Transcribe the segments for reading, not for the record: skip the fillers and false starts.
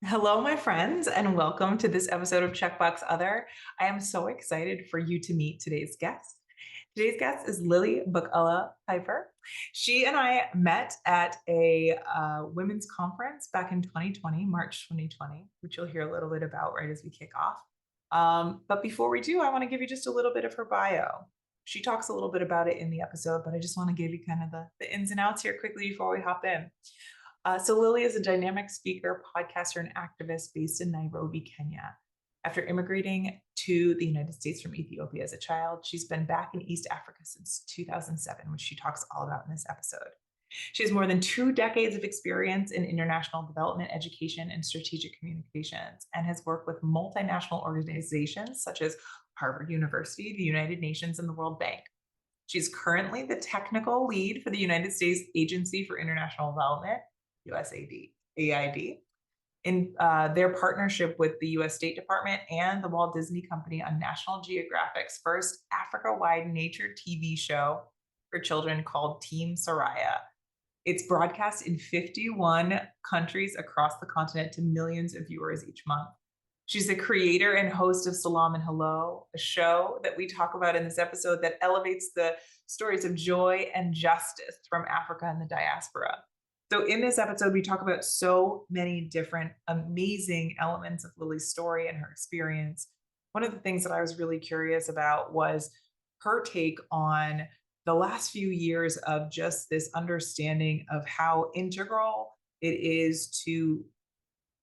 Hello, my friends, and welcome to this episode of Checkbox Other. I am so excited for you to meet today's guest. Today's guest is Lilly Bekele-Piper. She and I met at a women's conference back in 2020, March 2020, which you'll hear a little bit about right as we kick off. But before we do, I want to give you just a little bit of her bio. She talks a little bit about it in the episode, but I just want to give you kind of the ins and outs here quickly before we hop in. So Lilly is a dynamic speaker, podcaster, and activist based in Nairobi, Kenya. After immigrating to the United States from Ethiopia as a child, she's been back in East Africa since 2007, which she talks all about in this episode. She has more than 2 decades of experience in international development, education, and strategic communications, and has worked with multinational organizations such as Harvard University, the United Nations, and the World Bank. She's currently the technical lead for the United States Agency for International Development, USAID, in their partnership with the US State Department and the Walt Disney Company on National Geographic's first Africa-wide nature TV show for children called Team Soraya. It's broadcast in 51 countries across the continent to millions of viewers each month. She's the creator and host of Selam and Hello, a show that we talk about in this episode that elevates the stories of joy and justice from Africa and the diaspora. So in this episode, we talk about so many different amazing elements of Lilly's story and her experience. One of the things that I was really curious about was her take on the last few years of just this understanding of how integral it is to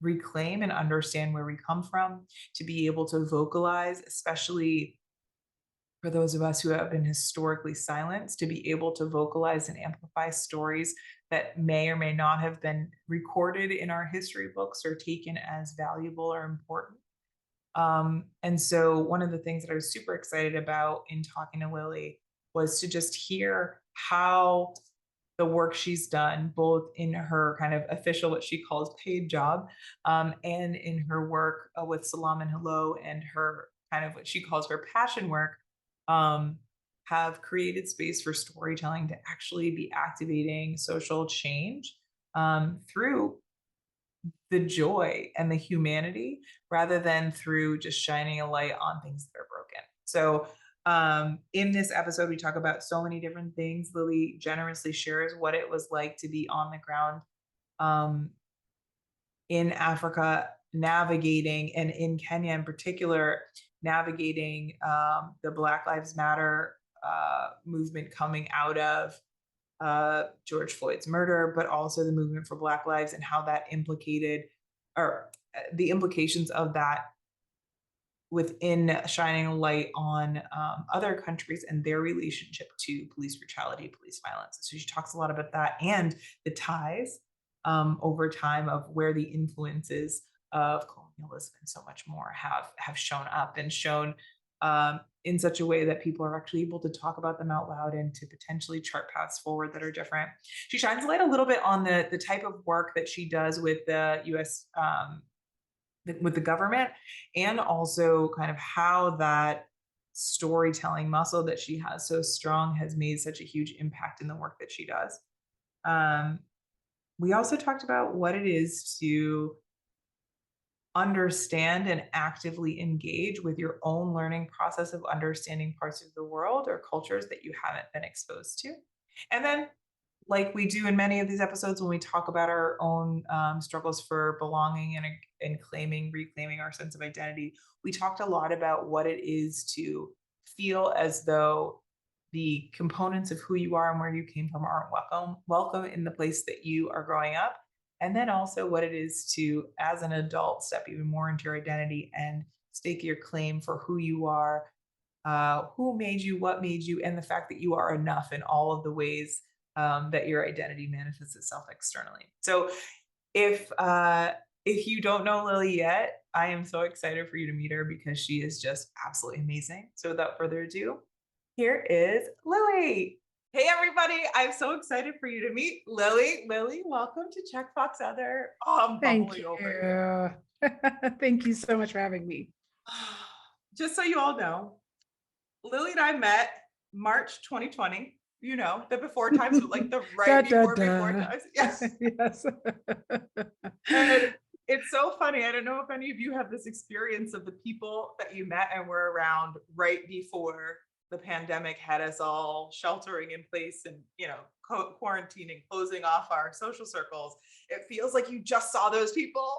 reclaim and understand where we come from, to be able to vocalize, especially for those of us who have been historically silenced, to be able to vocalize and amplify stories that may or may not have been recorded in our history books or taken as valuable or important. And so one of the things that I was super excited about in talking to Lilly was to just hear how the work she's done, both in her kind of official, what she calls paid job, and in her work with Selam and Hello and her kind of what she calls her passion work, have created space for storytelling to actually be activating social change through the joy and the humanity rather than through just shining a light on things that are broken. So in this episode, we talk about so many different things. Lilly generously shares what it was like to be on the ground in Africa, navigating, and in Kenya in particular, navigating the Black Lives Matter movement coming out of George Floyd's murder, but also the movement for Black Lives and how that implicated, or the implications of that within shining a light on other countries and their relationship to police brutality, police violence. So she talks a lot about that and the ties over time of where the influences of colonialism and so much more have shown up and shown in such a way that people are actually able to talk about them out loud and to potentially chart paths forward that are different. She shines a light a little bit on the type of work that she does with the US, with the government, and also kind of how that storytelling muscle that she has so strong has made such a huge impact in the work that she does. We also talked about what it is to understand and actively engage with your own learning process of understanding parts of the world or cultures that you haven't been exposed to. And then, like we do in many of these episodes, when we talk about our own struggles for belonging and reclaiming our sense of identity, we talked a lot about what it is to feel as though the components of who you are and where you came from aren't welcome in the place that you are growing up. And then also what it is to, as an adult, step even more into your identity and stake your claim for who you are, who made you, what made you, and the fact that you are enough in all of the ways that your identity manifests itself externally. So if you don't know Lilly yet, I am so excited for you to meet her because she is just absolutely amazing. So without further ado, here is Lilly. Hey, everybody. I'm so excited for you to meet Lilly. Lilly, welcome to Checkbox Other. Oh, I'm Thank bubbling you. over. Thank you so much for having me. Just so you all know, Lilly and I met March 2020. You know, the before times, but like the right before times. Yes. Yes. And It's so funny. I don't know if any of you have this experience of the people that you met and were around right before the pandemic had us all sheltering in place and, quarantining, closing off our social circles. It feels like you just saw those people.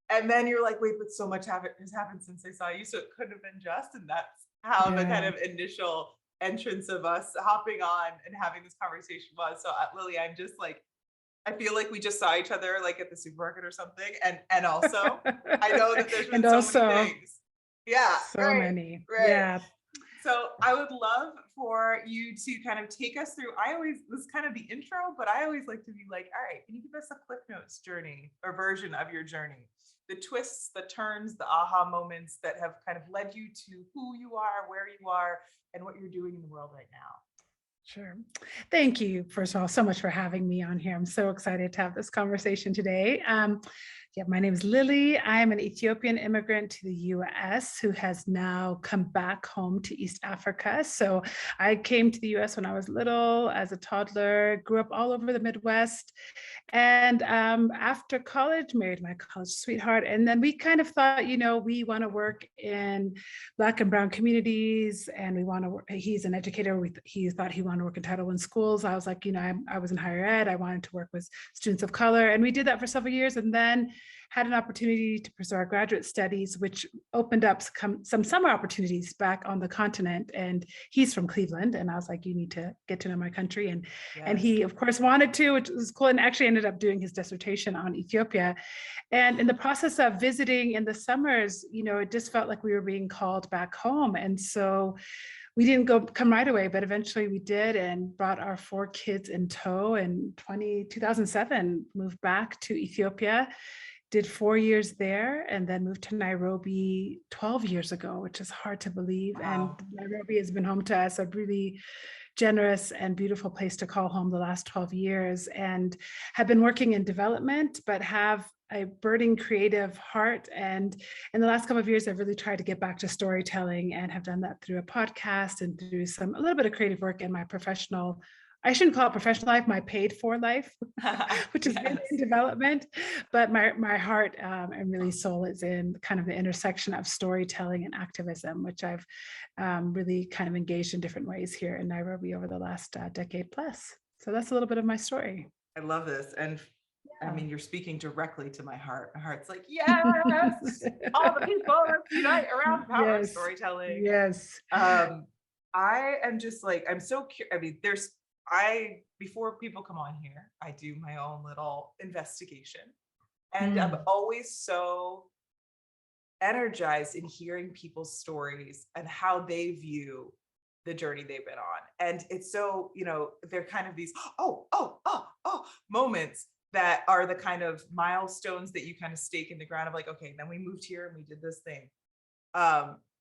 And then you're like, wait, but so much has happened since I saw you. So it couldn't have been just. And that's how the kind Yeah. of initial entrance of us hopping on and having this conversation was. So, Lily, I'm just like, I feel like we just saw each other like at the supermarket or something. And also, I know that there's And been so many also things. Yeah, so right, many. right. Yeah, So I would love for you to kind of take us through. This is kind of the intro, but I always like to be like, all right, can you give us a Cliff Notes journey or version of your journey? The twists, the turns, the aha moments that have kind of led you to who you are, where you are, and what you're doing in the world right now. sure. Thank you, first of all, so much for having me on here. I'm so excited to have this conversation today. Yeah, my name is Lilly. I'm an Ethiopian immigrant to the US who has now come back home to East Africa. So I came to the US when I was little as a toddler, grew up all over the Midwest. And after college, married my college sweetheart. And then we kind of thought, we want to work in Black and Brown communities, and we want to work. He's an educator. He thought he wanted to work in Title I schools. I was like, I was in higher ed. I wanted to work with students of color. And we did that for several years. And then had an opportunity to pursue our graduate studies, which opened up some summer opportunities back on the continent. And he's from Cleveland. And I was like, you need to get to know my country. And he, of course, wanted to, which was cool, and actually ended up doing his dissertation on Ethiopia. And in the process of visiting in the summers, it just felt like we were being called back home. And so we didn't come right away, but eventually we did, and brought our 4 kids in tow in 2007, moved back to Ethiopia, did 4 years there, and then moved to Nairobi 12 years ago, which is hard to believe. Wow. And Nairobi has been home to us, a really generous and beautiful place to call home the last 12 years, and have been working in development, but have a burning creative heart. And in the last couple of years, I've really tried to get back to storytelling, and have done that through a podcast and through a little bit of creative work in my professional, I shouldn't call it professional life, my paid for life, which is Yes. in development. But my heart and really soul is in kind of the intersection of storytelling and activism, which I've really kind of engaged in different ways here in Nairobi over the last decade plus. So that's a little bit of my story. I love this. And I Yeah. mean, you're speaking directly to my heart. My heart's like, yes, all the people, let's unite around the power of Yes. storytelling. Yes. I am just like, I'm so curious. I mean, before people come on here, I do my own little investigation. And I'm always so energized in hearing people's stories and how they view the journey they've been on. And it's so, they're kind of these, oh, moments that are the kind of milestones that you kind of stake in the ground of like, okay, then we moved here and we did this thing.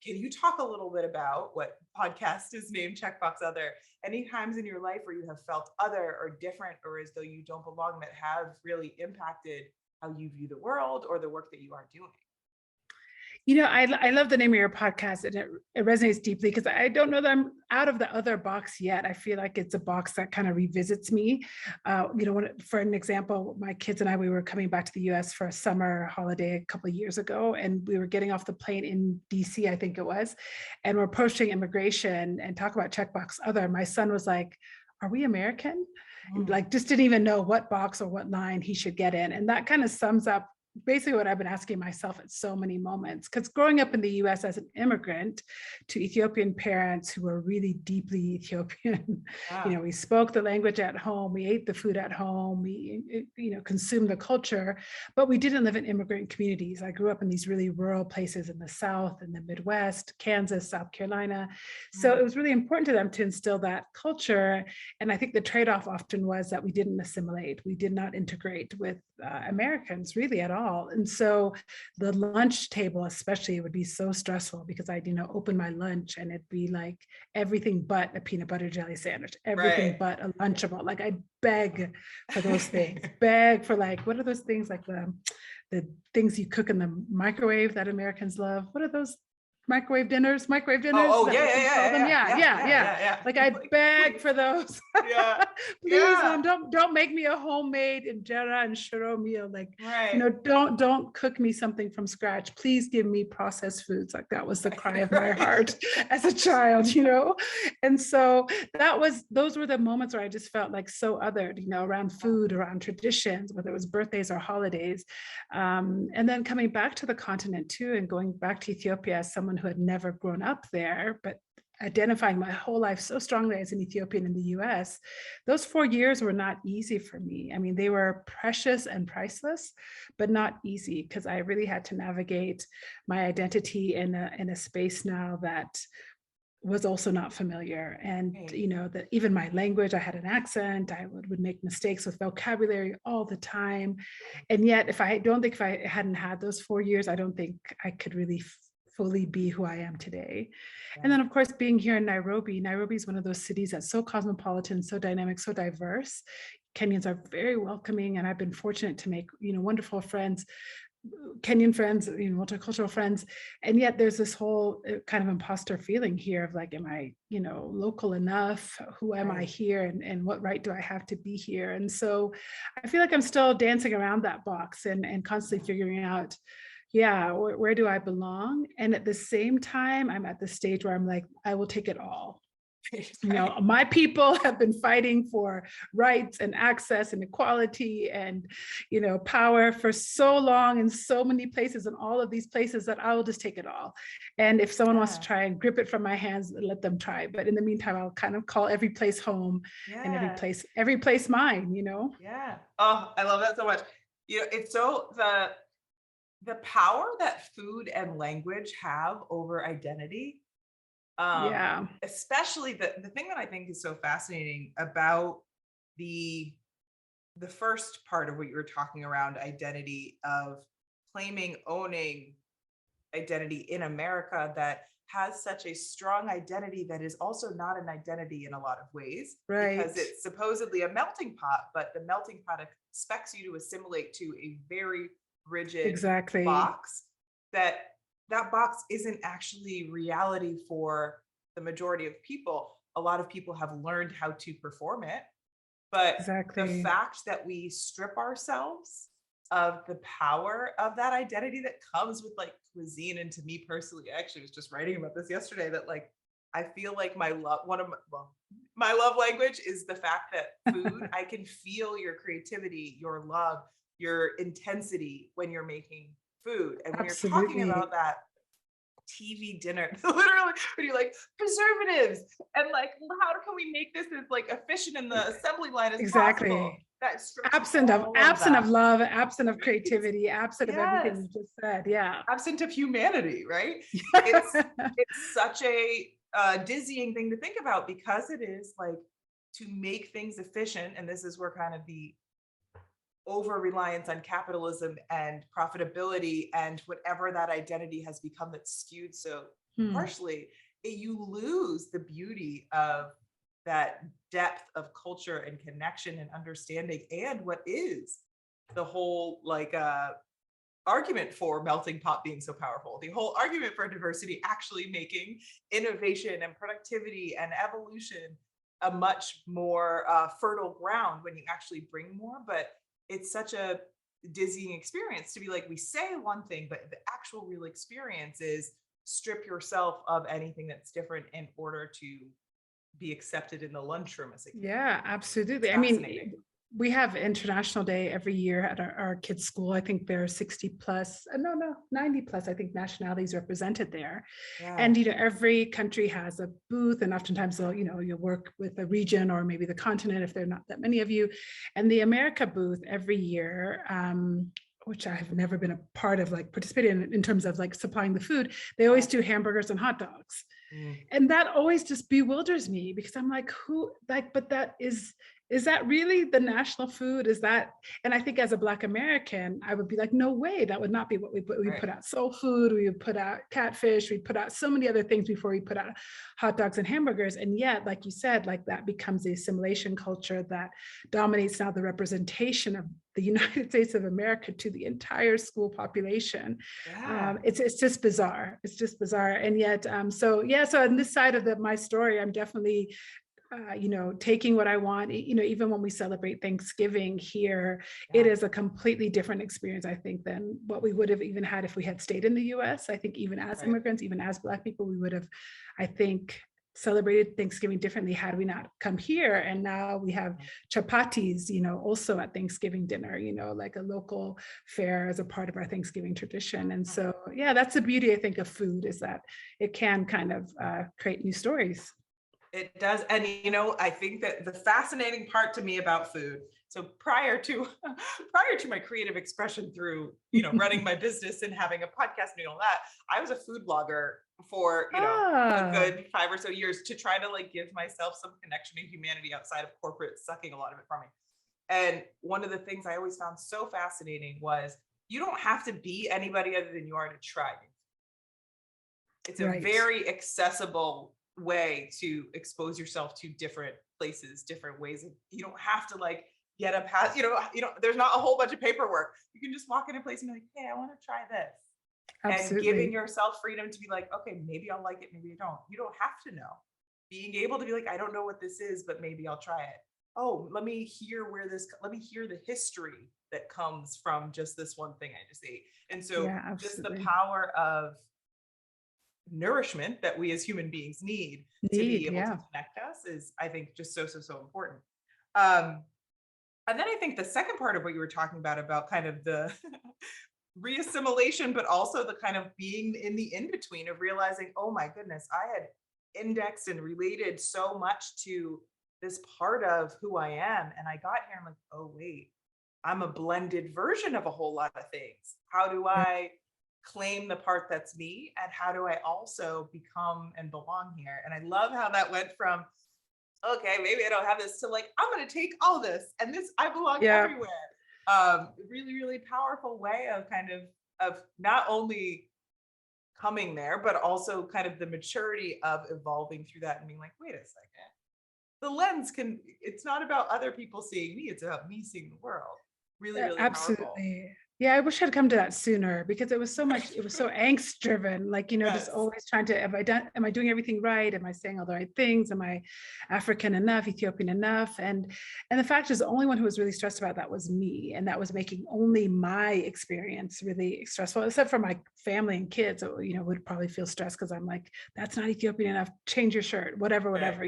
Can you talk a little bit about what podcast is named Checkbox Other? Any times in your life where you have felt other or different, or as though you don't belong, that have really impacted how you view the world or the work that you are doing? I love the name of your podcast, and it resonates deeply, because I don't know that I'm out of the other box yet. I feel like it's a box that kind of revisits me. For an example, my kids and we were coming back to the US for a summer holiday a couple of years ago, and we were getting off the plane in DC, I think it was, and we're approaching immigration and talk about Checkbox Other. My son was like, are we American? Like, just didn't even know what box or what line he should get in. And that kind of sums up basically what I've been asking myself at so many moments, because growing up in the US as an immigrant to Ethiopian parents who were really deeply Ethiopian, we spoke the language at home, we ate the food at home, we consumed the culture, but we didn't live in immigrant communities. I grew up in these really rural places in the South and the Midwest, Kansas, South Carolina. So it was really important to them to instill that culture. And I think the trade-off often was that we didn't assimilate, we did not integrate with Americans really at all. And so the lunch table especially would be so stressful, because I'd open my lunch and it'd be like everything but a peanut butter jelly sandwich, everything but a Lunchable. Like, I beg for those things, beg for, like, what are those things, like the things you cook in the microwave that Americans love? What are those microwave dinners? Oh, yeah. Yeah, Yeah, yeah. yeah, yeah. Like I Like, beg please. for those. Yeah, Please, yeah. don't make me a homemade injera and shiro meal. Like, Right. don't cook me something from scratch. Please give me processed foods. Like that was the cry of my Right. heart as a child. And so those were the moments where I just felt like so othered, around food, around traditions, whether it was birthdays or holidays. And then coming back to the continent too, and going back to Ethiopia as someone who had never grown up there, but identifying my whole life so strongly as an Ethiopian in the US, those 4 years were not easy for me. I mean, they were precious and priceless, but not easy because I really had to navigate my identity in a space now that was also not familiar. And, Right. that even my language, I had an accent, I would make mistakes with vocabulary all the time. And yet, if I hadn't had those 4 years, I don't think I could really fully be who I am today. And Yeah. then, of course, being here in Nairobi is one of those cities that's so cosmopolitan, so dynamic, so diverse. Kenyans are very welcoming, and I've been fortunate to make, wonderful friends, Kenyan friends, multicultural friends. And yet there's this whole kind of imposter feeling here of like, am I, local enough? Who am I Right. here? And what right do I have to be here? And so I feel like I'm still dancing around that box and constantly figuring out, yeah, where do I belong? And at the same time, I'm at the stage where I'm like, I will take it all. Right. My people have been fighting for rights and access and equality and, power for so long in so many places, and all of these places, that I will just take it all. And if someone wants to Yeah. try and grip it from my hands, let them try. But in the meantime, I'll kind of call every place home and Yeah. every place mine, Yeah. Oh, I love that so much. It's so the power that food and language have over identity. Yeah, Especially the thing that I think is so fascinating about the the first part of what you were talking around identity, of claiming, owning identity in America that has such a strong identity that is also not an identity in a lot of ways, because right. it's supposedly a melting pot, but the melting pot expects you to assimilate to a very rigid Exactly. box that that box isn't actually reality for the majority of people. A lot of people have learned how to perform it, but the Exactly. fact that we strip ourselves of the power of that identity that comes with like cuisine. And to me personally, I actually was just writing about this yesterday, that like I feel like my love one of my, well, my love language is the fact that food, I can feel your creativity, your love, your intensity when you're making food. And when you're talking Absolutely. about that TV dinner, literally, when you're like preservatives and like, how can we make this as like efficient in the assembly line as possible? Exactly. That strips Absent of all of absent of that. love, absent of Right? creativity, absent of everything Yes. you just said. Yeah. Absent of humanity, right? It's it's such a dizzying thing to think about, because it is like, to make things efficient, and this is where kind of the over reliance on capitalism and profitability and whatever that identity has become that's skewed so Hmm. harshly, you lose the beauty of that depth of culture and connection and understanding, and what is the whole like argument for melting pot being so powerful, the whole argument for diversity actually making innovation and productivity and evolution a much more fertile ground when you actually bring more. But it's such a dizzying experience to be like, we say one thing, but the actual real experience is strip yourself of anything that's different in order to be accepted in the lunchroom as a kid. Yeah, It's absolutely. I mean, fascinating. we have International Day every year at our kids' school. I think there are 60 plus, no, 90 plus, I think, nationalities represented there. Yeah. And, every country has a booth, and oftentimes they'll, you work with the region or maybe the continent if there are not that many of you. And the America booth every year, which I have never been a part of, like participating in terms of like supplying the food, they always Yeah. do hamburgers and hot dogs. Mm. And that always just bewilders me, because I'm like, but that is is that really the national food? Is that, and I think as a Black American, I would be like, no way, that would not be what we put. We Right. put out soul food, we would put out catfish, we put out so many other things before we put out hot dogs and hamburgers. And yet, like you said, like that becomes the assimilation culture that dominates now the representation of the United States of America to the entire school population. Yeah. It's just bizarre. It's just bizarre. And yet, so yeah, so on this side of my story, I'm definitely taking what I want, even when we celebrate Thanksgiving here, it Yeah. is a completely different experience, I think, than what we would have even had if we had stayed in the US. I think even as Right. immigrants, even as Black people, we would have, I think, celebrated Thanksgiving differently had we not come here. And now we have chapatis, also at Thanksgiving dinner, like a local fare as a part of our Thanksgiving tradition. And so, yeah, that's the beauty, I think, of food, is that it can kind of create new stories. It does. And I think that the fascinating part to me about food, so prior to prior to my creative expression through, running my business and having a podcast and all that, I was a food blogger for, a Ah, good 5 or so years to try to like give myself some connection to humanity outside of corporate sucking a lot of it from me. And one of the things I always found so fascinating was you don't have to be anybody other than you are to try. It's a right. very accessible way to expose yourself to different places, different ways. You don't have to like get a pass, there's not a whole bunch of paperwork. You can just walk in a place and be like, hey, I want to try this. And giving Absolutely. yourself freedom to be like, okay, maybe I'll like it, maybe you don't. You don't have to know. Being able to be like, I don't know what this is, but maybe I'll try it. Oh, let me hear the history that comes from just this one thing I just ate. And so Yeah, just the absolutely. power of nourishment that we as human beings need to be Need, able to yeah. connect us is, I think, just so important. Um, and then I think the second part of what you were talking about kind of the reassimilation, but also the kind of being in the in between of realizing, oh my goodness, I had indexed and related so much to this part of who I am. And I got here, I'm like, oh, wait, I'm a blended version of a whole lot of things. How do Yeah. I claim the part that's me? And how do I also become and belong here? And I love how that went from, okay, maybe I don't have this to like, I'm going to take all this and this, I belong Yeah. everywhere. Really, really powerful way of kind of not only coming there, but also kind of the maturity of evolving through that and being like, wait a second, the lens can, it's not about other people seeing me, it's about me seeing the world. Really, really powerful. Absolutely. Yeah, I wish I'd come to that sooner because it was so much, Right. it was so angst driven, like, just Yes. always trying to, am I doing everything right? Am I saying all the right things? Am I African enough, Ethiopian enough? And the fact is the only one who was really stressed about that was me. And that was making only my experience really stressful, except for my family and kids, would probably feel stressed because I'm like, that's not Ethiopian enough, change your shirt, whatever, Right. whatever.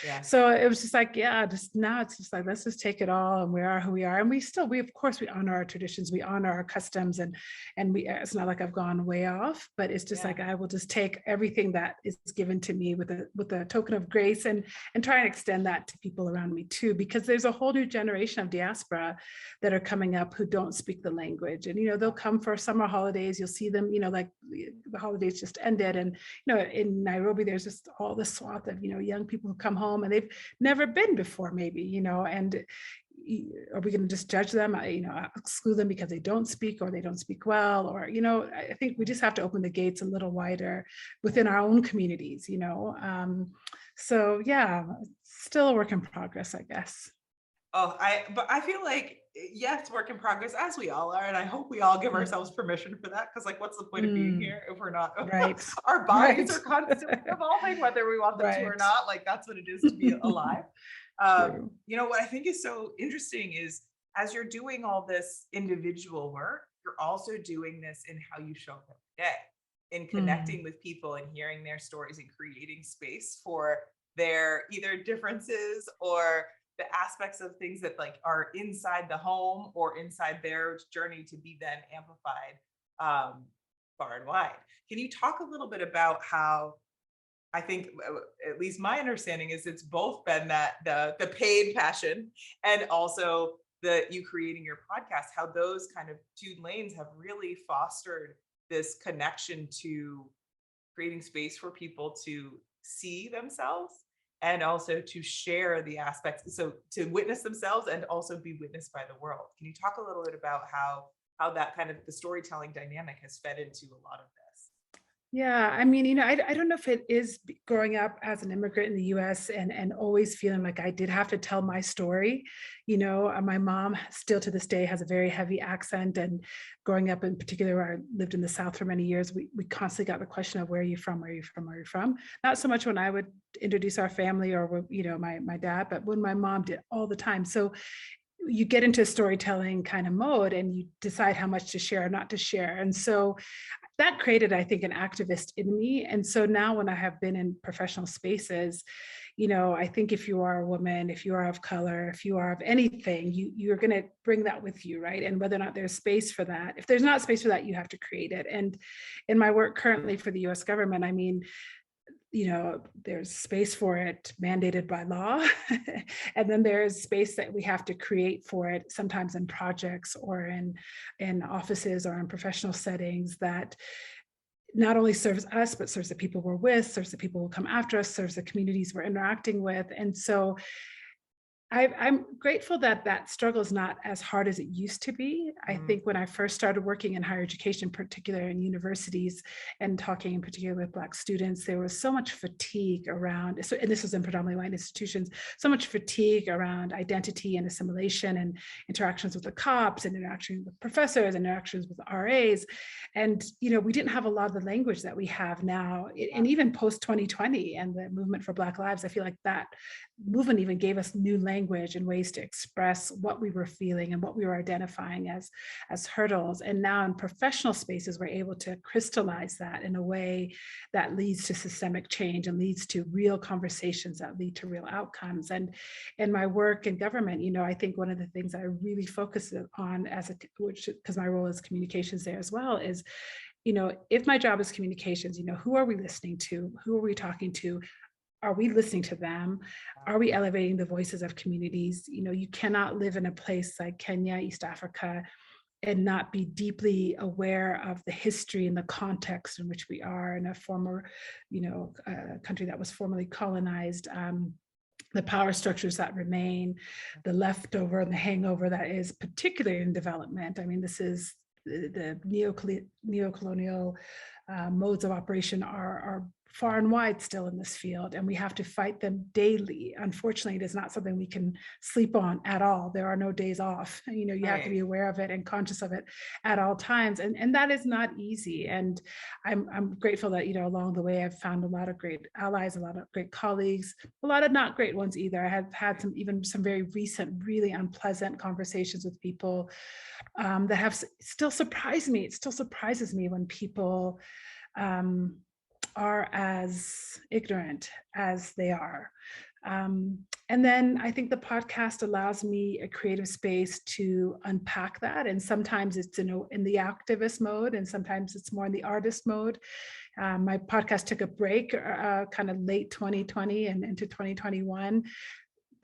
Yeah. So it was just like, yeah, just now it's just like, let's just take it all and we are who we are. And we of course we honor our traditions, we honor our customs, and it's not like I've gone way off, but it's just Yeah. like, I will just take everything that is given to me with a token of grace and try and extend that to people around me too, because there's a whole new generation of diaspora that are coming up who don't speak the language. And, they'll come for summer holidays, you'll see them, like the holidays just ended. And, in Nairobi, there's just all this swath of, young people who come home and they've never been before, maybe, and are we going to just judge them, exclude them because they don't speak or they don't speak well? Or, I think we just have to open the gates a little wider within our own communities. So yeah, still a work in progress, I guess. But I feel like, yes, work in progress, as we all are. And I hope we all give ourselves permission for that. Cause like, what's the point of being Mm, here if we're not, right, our bodies right, are constantly evolving, whether we want them to or right. not. Like that's what it is to be alive. True. What I think is so interesting is as you're doing all this individual work, you're also doing this in how you show up every day, in Mm, connecting with people and hearing their stories and creating space for their either differences or the aspects of things that like are inside the home or inside their journey to be then amplified far and wide. Can you talk a little bit about how I think at least my understanding is it's both been that the paid passion and also the you creating your podcast, how those kind of two lanes have really fostered this connection to creating space for people to see themselves and also to share the aspects, so to witness themselves and also be witnessed by the world. Can you talk a little bit about how that kind of the storytelling dynamic has fed into a lot of this? Yeah, I mean, I don't know if it is growing up as an immigrant in the US and always feeling like I did have to tell my story. My mom still to this day has a very heavy accent. And growing up in particular, where I lived in the South for many years, we constantly got the question of where are you from? Where are you from? Where are you from? Not so much when I would introduce our family or, my dad, but when my mom did all the time. So you get into a storytelling kind of mode and you decide how much to share or not to share. And so that created, I think, an activist in me. And so now when I have been in professional spaces, I think if you are a woman, if you are of color, if you are of anything, you're going to bring that with you, right? And whether or not there's space for that, if there's not space for that, you have to create it. And in my work currently for the US government, I mean, there's space for it mandated by law. And then there's space that we have to create for it, sometimes in projects or in offices or in professional settings that not only serves us, but serves the people we're with, serves the people who come after us, serves the communities we're interacting with. And so I'm grateful that that struggle is not as hard as it used to be. I think when I first started working in higher education, particularly in universities and talking in particular with Black students, there was so much fatigue around, and this was in predominantly white institutions, so much fatigue around identity and assimilation and interactions with the cops and interactions with professors, interactions with RAs. And, we didn't have a lot of the language that we have now. And even post 2020 and the movement for Black Lives, I feel like that movement even gave us new language and ways to express what we were feeling and what we were identifying as hurdles. And now in professional spaces, we're able to crystallize that in a way that leads to systemic change and leads to real conversations that lead to real outcomes. And in my work in government, I think one of the things I really focus on because my role is communications there as well, is if my job is communications, who are we listening to? Who are we talking to? Are we listening to them? Are we elevating the voices of communities? You cannot live in a place like Kenya, East Africa, and not be deeply aware of the history and the context in which we are in a former, country that was formerly colonized. The power structures that remain, the leftover and the hangover that is particularly in development. I mean, this is the neo-colonial modes of operation are far and wide still in this field, and we have to fight them daily. Unfortunately, it is not something we can sleep on at all. There are no days off. You have to be aware of it and conscious of it at all times, and that is not easy. And I'm grateful that along the way I've found a lot of great allies, a lot of great colleagues, a lot of not great ones either. I have had some very recent, really unpleasant conversations with people that have still surprised me. It still surprises me when people are as ignorant as they are. And then I think the podcast allows me a creative space to unpack that. And sometimes it's in the activist mode, and sometimes it's more in the artist mode. My podcast took a break kind of late 2020 and into 2021.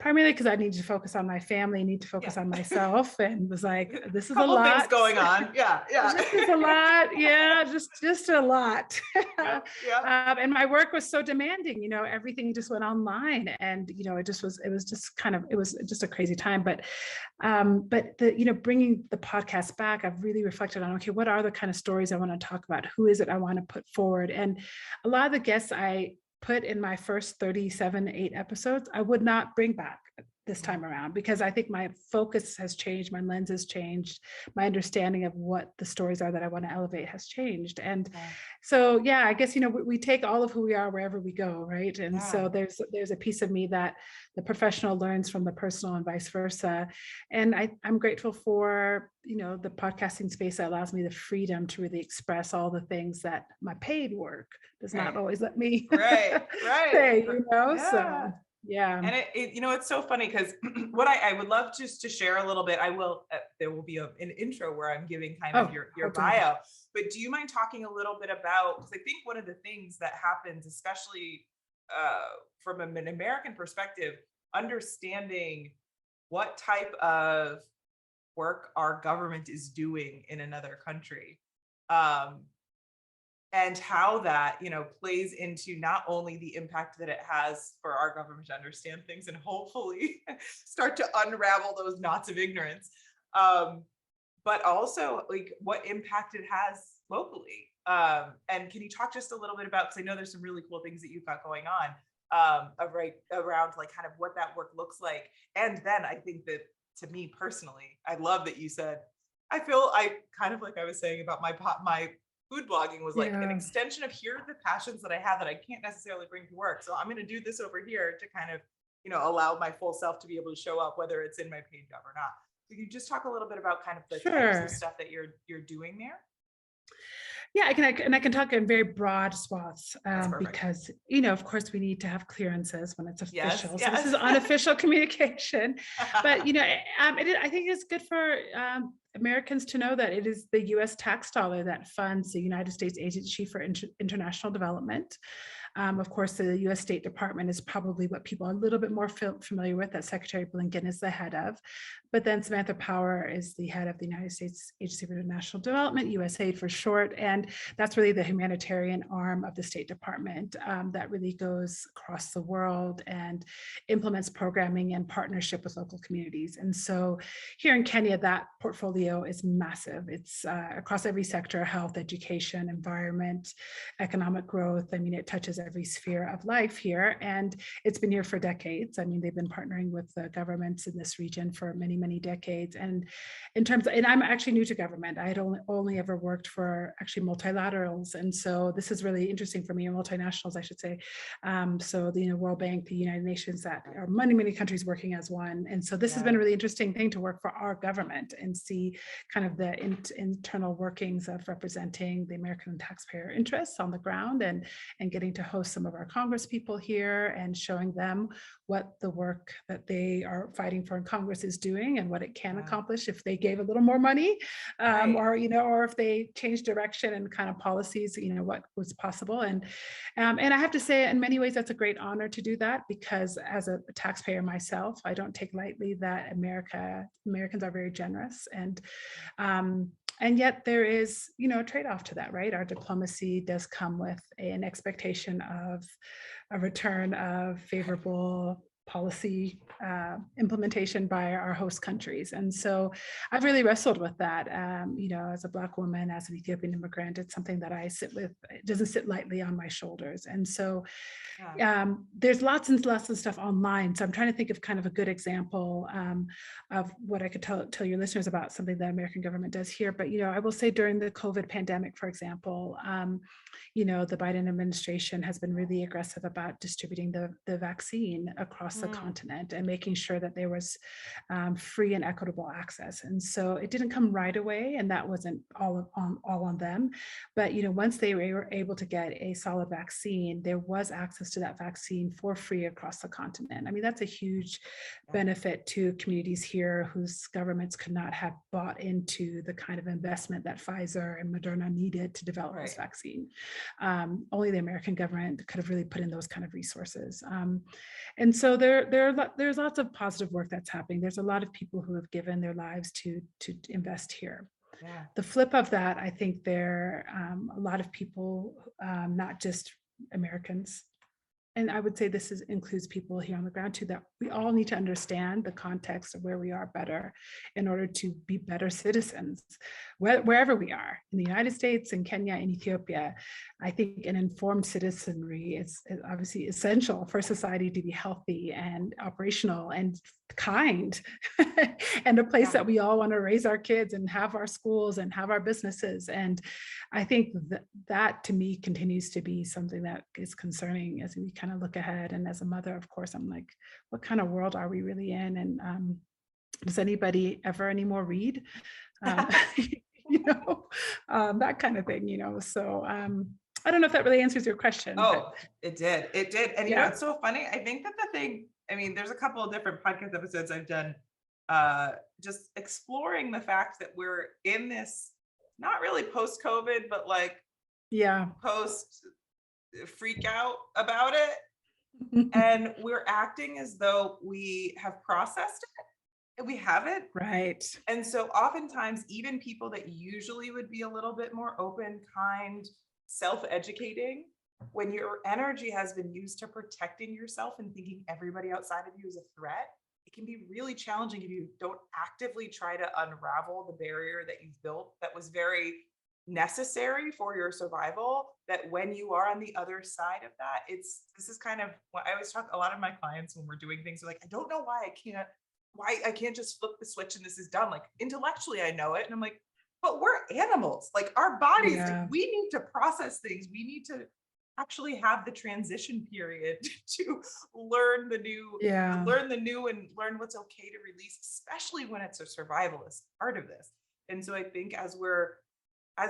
Primarily because I need to focus on my family, need to focus on myself, and was like, this is a lot. Things going on. Yeah. This is a lot. Yeah, just a lot. And my work was so demanding. Everything just went online, and it was just a crazy time. But bringing the podcast back, I've really reflected on, okay, what are the kind of stories I want to talk about? Who is it I want to put forward? And a lot of the guests I put in my first 8 episodes, I would not bring back this time around, because I think my focus has changed, my lens has changed, my understanding of what the stories are that I want to elevate has changed. And so, I guess, we take all of who we are wherever we go, right? And so there's a piece of me that the professional learns from the personal and vice versa. And I'm grateful for, the podcasting space that allows me the freedom to really express all the things that my paid work does not always let me say, so. Yeah. And it's so funny because what I would love just to share a little bit, there will be an intro where I'm giving kind of your bio, but do you mind talking a little bit about, because I think one of the things that happens, especially from an American perspective, understanding what type of work our government is doing in another country. and how that, plays into not only the impact that it has for our government to understand things and hopefully start to unravel those knots of ignorance, um, but also like what impact it has locally. And can you talk just a little bit about, because I know there's some really cool things that you've got going on, right around like kind of what that work looks like. And then I think that, to me personally, I love that you said, I kind of, like I was saying about my food blogging, was like an Yeah, extension of, here are the passions that I have that I can't necessarily bring to work. So I'm going to do this over here to kind of, allow my full self to be able to show up, whether it's in my paid job or not. So can you just talk a little bit about kind of the types of sure. stuff that you're doing there? Yeah, I can talk in very broad swaths, That's perfect. because of course, we need to have clearances when it's Yes, official. So this is yes. unofficial communication, but I think it's good for Americans to know that it is the U.S. tax dollar that funds the United States Agency for International Development. Of course, the U.S. State Department is probably what people are a little bit more familiar with, that Secretary Blinken is the head of. But then Samantha Power is the head of the United States Agency for International Development, USAID for short. And that's really the humanitarian arm of the State Department, that really goes across the world and implements programming and partnership with local communities. And so here in Kenya, that portfolio is massive. It's across every sector: health, education, environment, economic growth. I mean, it touches every sphere of life here, and it's been here for decades. I mean, they've been partnering with the governments in this region for many, many decades. And and I'm actually new to government. I had only ever worked for actually multilaterals, and so this is really interesting for me, or multinationals, I should say. So the World Bank, the United Nations, that are many, many countries working as one. And so this has been Yeah, a really interesting thing to work for our government and see kind of the internal workings of representing the American taxpayer interests on the ground, and getting to host some of our Congress people here and showing them what the work that they are fighting for in Congress is doing and what it can yeah. accomplish if they gave a little more money, Right. or if they change direction and kind of policies, what was possible. And I have to say, in many ways, that's a great honor to do that, because as a taxpayer myself, I don't take lightly that Americans are very generous, um, and yet there is, a trade-off to that, right? Our diplomacy does come with an expectation of a return of favorable policy implementation by our host countries. And so I've really wrestled with that. As a Black woman, as an Ethiopian immigrant, it's something that I sit with. It doesn't sit lightly on my shoulders. And so Yeah. there's lots and lots of stuff online. So I'm trying to think of kind of a good example of what I could tell your listeners about something the American government does here. But, I will say during the COVID pandemic, for example, the Biden administration has been really aggressive about distributing the vaccine across the Mm, continent and making sure that there was free and equitable access. And so it didn't come right away, and that wasn't all on them. But once they were able to get a solid vaccine, there was access to that vaccine for free across the continent. I mean, that's a huge yeah. benefit to communities here whose governments could not have bought into the kind of investment that Pfizer and Moderna needed to develop this Right. vaccine. Only the American government could have really put in those kind of resources. And so there's lots of positive work that's happening. There's a lot of people who have given their lives to invest here. Yeah. The flip of that, I think there are a lot of people, not just Americans, and I would say this includes people here on the ground too, that we all need to understand the context of where we are better in order to be better citizens, wherever we are, in the United States, in Kenya, in Ethiopia. I think an informed citizenry is obviously essential for society to be healthy and operational and kind, and a place Yeah. that we all want to raise our kids and have our schools and have our businesses. And I think that to me continues to be something that is concerning as we kind of look ahead. And as a mother, of course, I'm like, what kind of world are we really in? And does anybody ever anymore read? Um, that kind of thing, So I don't know if that really answers your question, but Oh, it did. It did. And yeah, it's so funny. I think that the thing, I mean, there's a couple of different podcast episodes I've done, just exploring the fact that we're in this, not really post COVID, but like yeah, post freak out about it. And we're acting as though we have processed it, and we haven't. right. And so oftentimes, even people that usually would be a little bit more open, kind, self-educating, when your energy has been used to protecting yourself and thinking everybody outside of you is a threat, it can be really challenging if you don't actively try to unravel the barrier that you've built that was very necessary for your survival. That when you are on the other side of that, this is kind of what I always talk. A lot of my clients, when we're doing things, are like, I don't know why I can't just flip the switch and this is done. Like intellectually, I know it. And I'm like, but we're animals. Like our bodies, like, Yeah. we need to process things. We need to actually have the transition period to learn the new, Yeah. and learn what's okay to release, especially when it's a survivalist part of this. And so I think as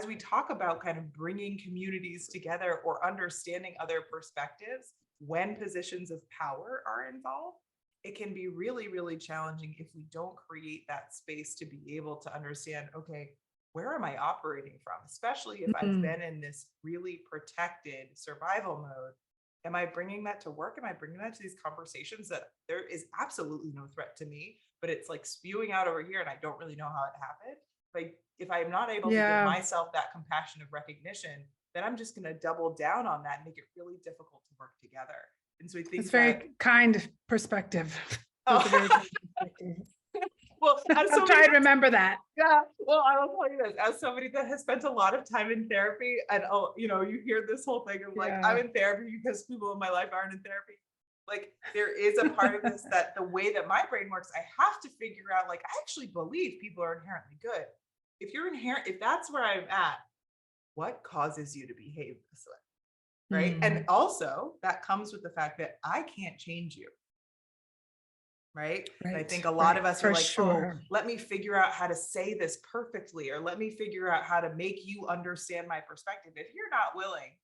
we talk about kind of bringing communities together or understanding other perspectives when positions of power are involved, it can be really, really challenging if we don't create that space to be able to understand, okay, where am I operating from? Especially if I've Mm. been in this really protected survival mode. Am I bringing that to work? Am I bringing that to these conversations that there is absolutely no threat to me, but it's like spewing out over here and I don't really know how it happened? If I'm not able to give Yeah. myself that compassion of recognition, then I'm just going to double down on that and make it really difficult to work together. And so I It's think that, very kind perspective. That's a oh, very kind perspective. well, as I'll somebody try to remember that. yeah, well, I will tell you this, as somebody that has spent a lot of time in therapy, and oh, you hear this whole thing of like, I'm Yeah. in therapy because people in my life aren't in therapy. Like, there is a part of this that the way that my brain works, I have to figure out, like, I actually believe people are inherently good. If that's where I'm at, what causes you to behave this way? Right. And Mm. also, that comes with the fact that I can't change you. Right. And I think Right. a lot Right. of us are For like, oh, sure. let me figure out how to say this perfectly, or let me figure out how to make you understand my perspective. If you're not willing,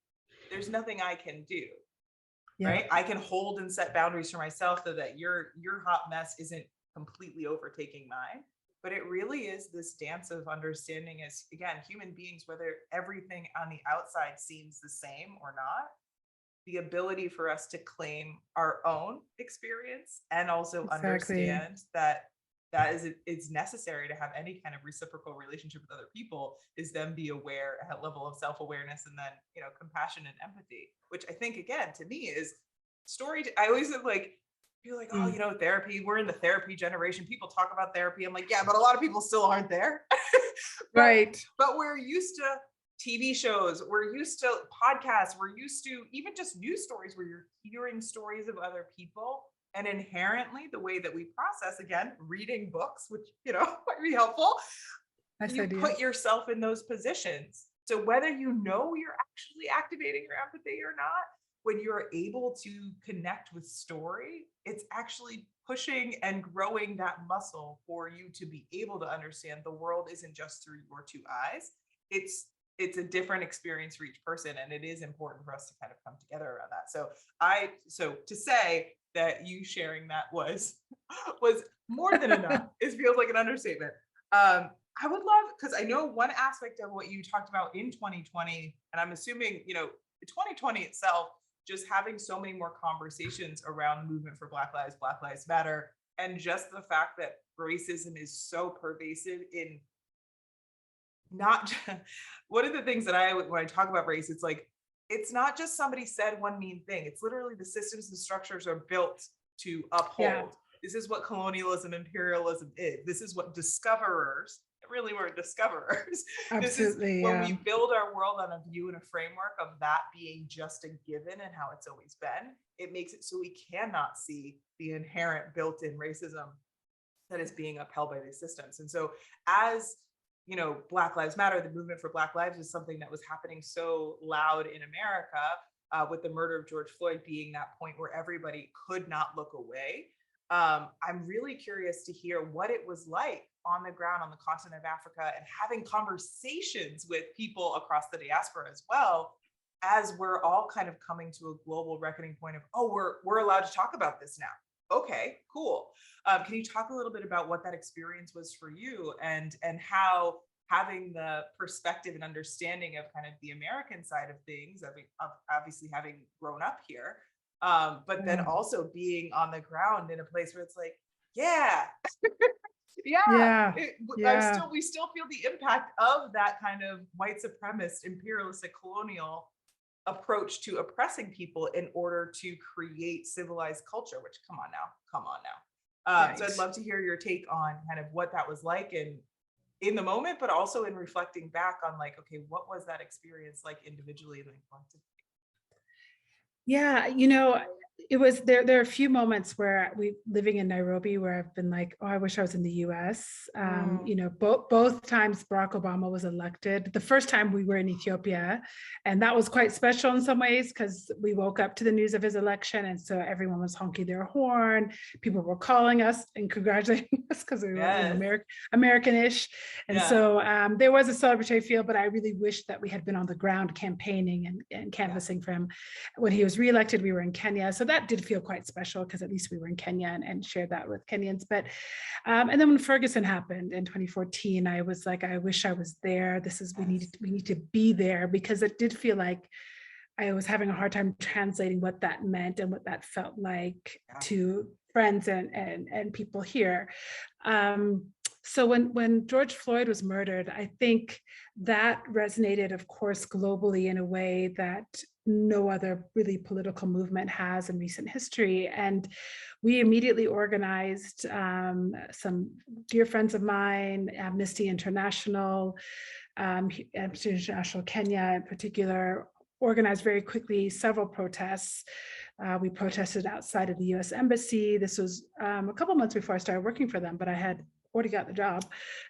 there's nothing I can do. Yeah. Right. I can hold and set boundaries for myself so that your hot mess isn't completely overtaking mine. But it really is this dance of understanding as, again, human beings, whether everything on the outside seems the same or not, the ability for us to claim our own experience and also Exactly. understand that it's necessary to have any kind of reciprocal relationship with other people, is them be aware at a level of self-awareness, and then compassion and empathy, which I think again to me is story. I always like feel like, oh, Mm. therapy, we're in the therapy generation, people talk about therapy. I'm like, yeah, but a lot of people still aren't there. but Right. but we're used to TV shows, we're used to podcasts, we're used to even just news stories where you're hearing stories of other people. And inherently, the way that we process, again, reading books, which, might be helpful, Nice you idea. put yourself in those positions. So whether you're actually activating your empathy or not, when you're able to connect with story, it's actually pushing and growing that muscle for you to be able to understand the world isn't just through your two eyes. It's a different experience for each person, and it is important for us to kind of come together around that. So to say that you sharing that was more than enough. It feels like an understatement. I would love, because I know one aspect of what you talked about in 2020, and I'm assuming, 2020 itself, just having so many more conversations around the movement for Black Lives Matter, and just the fact that racism is so pervasive in not one of the things that when I talk about race, it's like, it's not just somebody said one mean thing. It's literally the systems and structures are built to Yeah. uphold. This is what colonialism, imperialism is. This is what discoverers, really were discoverers. This is Absolutely. when Yeah. we build our world on a view and a framework of that being just a given and how it's always been. It makes it so we cannot see the inherent built-in racism that is being upheld by these systems. And so as Black Lives Matter, the movement for Black Lives is something that was happening so loud in America, with the murder of George Floyd being that point where everybody could not look away. I'm really curious to hear what it was like on the ground on the continent of Africa and having conversations with people across the diaspora as well, as we're all kind of coming to a global reckoning point of, oh, we're allowed to talk about this now. Okay, cool. Can you talk a little bit about what that experience was for you, and how having the perspective and understanding of kind of the American side of things, of obviously having grown up here, but then Yeah. also being on the ground in a place where it's like, yeah, Yeah, Yeah. Yeah. we still feel the impact of that kind of white supremacist, imperialistic, colonial approach to oppressing people in order to create civilized culture. Which, come on now. So I'd Right. love to hear your take on kind of what that was like in the moment, but also in reflecting back on like, okay, what was that experience like individually and then collectively? Yeah, it was there are a few moments where we living in Nairobi where I've been like, oh, I wish I was in the US. Mm, Both times Barack Obama was elected. The first time we were in Ethiopia, and that was quite special in some ways because we woke up to the news of his election, and so everyone was honking their horn. People were calling us and congratulating us because we were, yes. American-ish. And Yeah. so there was a celebratory feel, but I really wish that we had been on the ground campaigning and Yeah. canvassing for him. When he was reelected, we were in Kenya. So that did feel quite special because at least we were in Kenya and shared that with Kenyans. But and then when Ferguson happened in 2014, I was like, I wish I was there. Yes. We need to be there, because it did feel like I was having a hard time translating what that meant and what that felt like Yeah. to friends and people here. Um, so when George Floyd was murdered, I think that resonated, of course, globally in a way that no other really political movement has in recent history. And we immediately organized, some dear friends of mine, Amnesty International, Amnesty International Kenya in particular, organized very quickly several protests. We protested outside of the US Embassy. This was a couple months before I started working for them, but I had already got the job.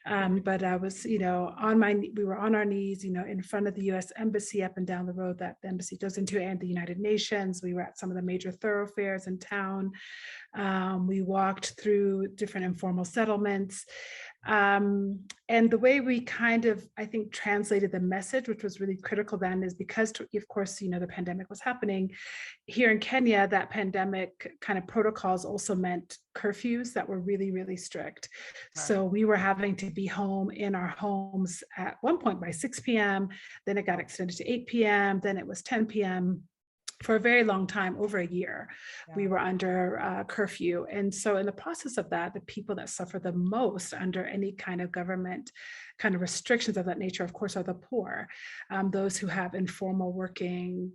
But I was, we were on our knees, in front of the US Embassy, up and down the road that the embassy goes into, and the United Nations. We were at some of the major thoroughfares in town. We walked through different informal settlements. And the way we kind of, I think, translated the message, which was really critical then, is because, of course, the pandemic was happening here in Kenya. That pandemic kind of protocols also meant curfews that were really, really strict. Right. So we were having to be home in our homes at one point by 6 p.m. Then it got extended to 8 p.m. Then it was 10 p.m. For a very long time, over a year, we Yeah. were under curfew. And so in the process of that, the people that suffer the most under any kind of government kind of restrictions of that nature, of course, are the poor, those who have informal working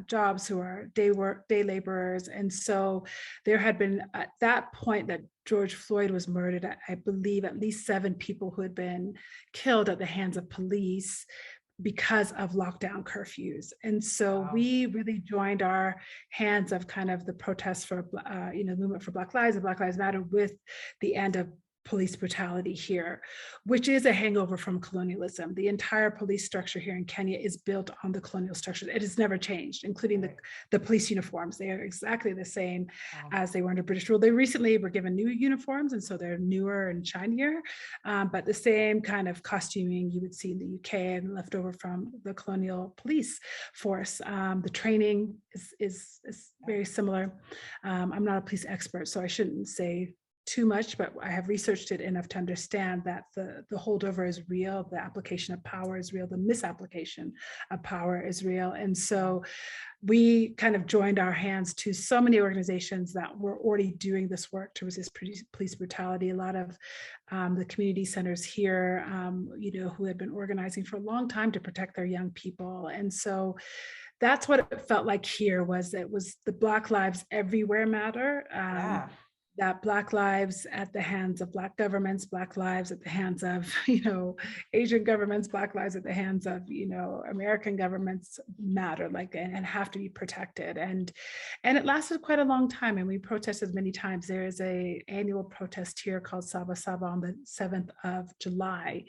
jobs, who are day laborers. And so there had been, at that point that George Floyd was murdered, I believe at least 7 people who had been killed at the hands of police because of lockdown curfews. And so Wow. we really joined our hands of kind of the protests for, movement for Black Lives and Black Lives Matter with the end of police brutality here, which is a hangover from colonialism. The entire police structure here in Kenya is built on the colonial structure. It has never changed, including Right. the police uniforms. They are exactly the same Wow. as they were under British rule. They recently were given new uniforms, and so they're newer and shinier, but the same kind of costuming you would see in the UK and left over from the colonial police force. The training is very similar. I'm not a police expert, so I shouldn't say too much, but I have researched it enough to understand that the holdover is real, the application of power is real, the misapplication of power is real. And so we kind of joined our hands to so many organizations that were already doing this work to resist police brutality. A lot of the community centers here, who had been organizing for a long time to protect their young people. And so that's what it felt like here. It was the Black Lives Everywhere matter. Yeah. That Black lives at the hands of Black governments, Black lives at the hands of, Asian governments, Black lives at the hands of, American governments matter, like, and have to be protected. And it lasted quite a long time, and we protested many times. There is a annual protest here called Saba Saba on the 7th of July.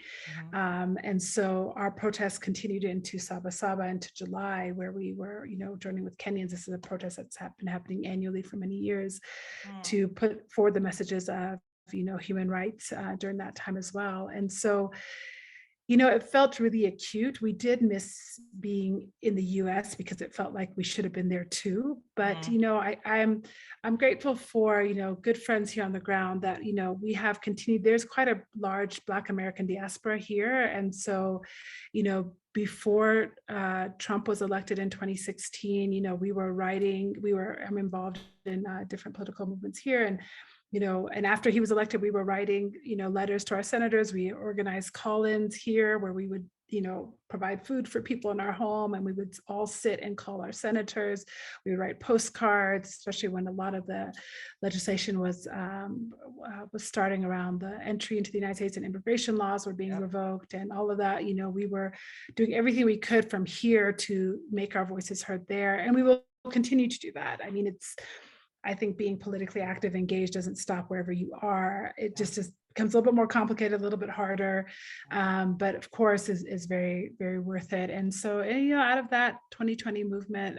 Mhm. And so our protests continued into Saba Saba into July, where we were, joining with Kenyans. This is a protest that's been happening annually for many years Mm. to put forward the messages of, human rights during that time as well. And so, it felt really acute. We did miss being in the US because it felt like we should have been there too. But, Mhm. I'm grateful for, good friends here on the ground that, we have continued. There's quite a large Black American diaspora here. And so, before Trump was elected in 2016, I'm involved in different political movements here. And and after he was elected, we were writing, letters to our senators. We organized call-ins here where we would, provide food for people in our home, and we would all sit and call our senators. We would write postcards, especially when a lot of the legislation was starting around the entry into the United States, and immigration laws were being revoked and all of that. We were doing everything we could from here to make our voices heard there, and we will continue to do that. I mean, I think being politically active, engaged doesn't stop wherever you are. It just becomes a little bit more complicated, a little bit harder, but of course is very, very worth it. And so, out of that 2020 movement,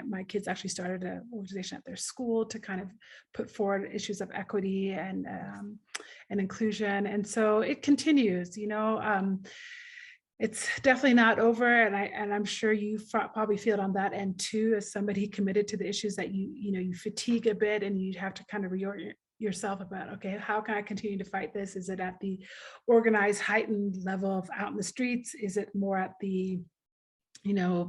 my kids actually started an organization at their school to kind of put forward issues of equity and inclusion. And so it continues. It's definitely not over, and I'm sure you probably feel it on that end too, as somebody committed to the issues that you fatigue a bit, and you have to kind of reorient yourself about, okay, how can I continue to fight this? Is it at the organized, heightened level of out in the streets? Is it more at the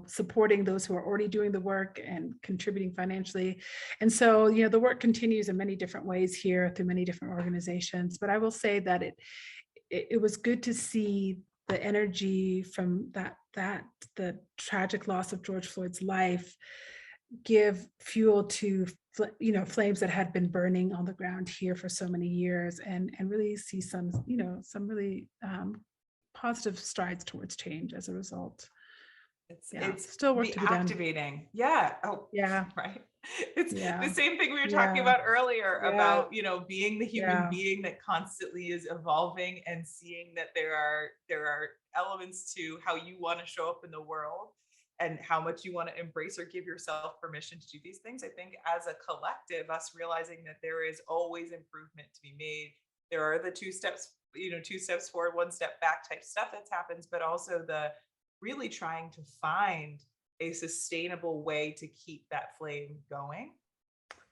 supporting those who are already doing the work and contributing financially? And so, the work continues in many different ways here through many different organizations. But I will say that it was good to see the energy from the tragic loss of George Floyd's life give fuel to flames that had been burning on the ground here for so many years, and really see some really positive strides towards change as a result. It's still work to be done. activating. Yeah. Oh, Yeah. Right. It's Yeah. the same thing we were talking about earlier about, being the human Yeah. being that constantly is evolving, and seeing that there are elements to how you want to show up in the world and how much you want to embrace or give yourself permission to do these things. I think as a collective, us realizing that there is always improvement to be made. There are the two steps forward, one step back type stuff that happens, but also the really trying to find a sustainable way to keep that flame going,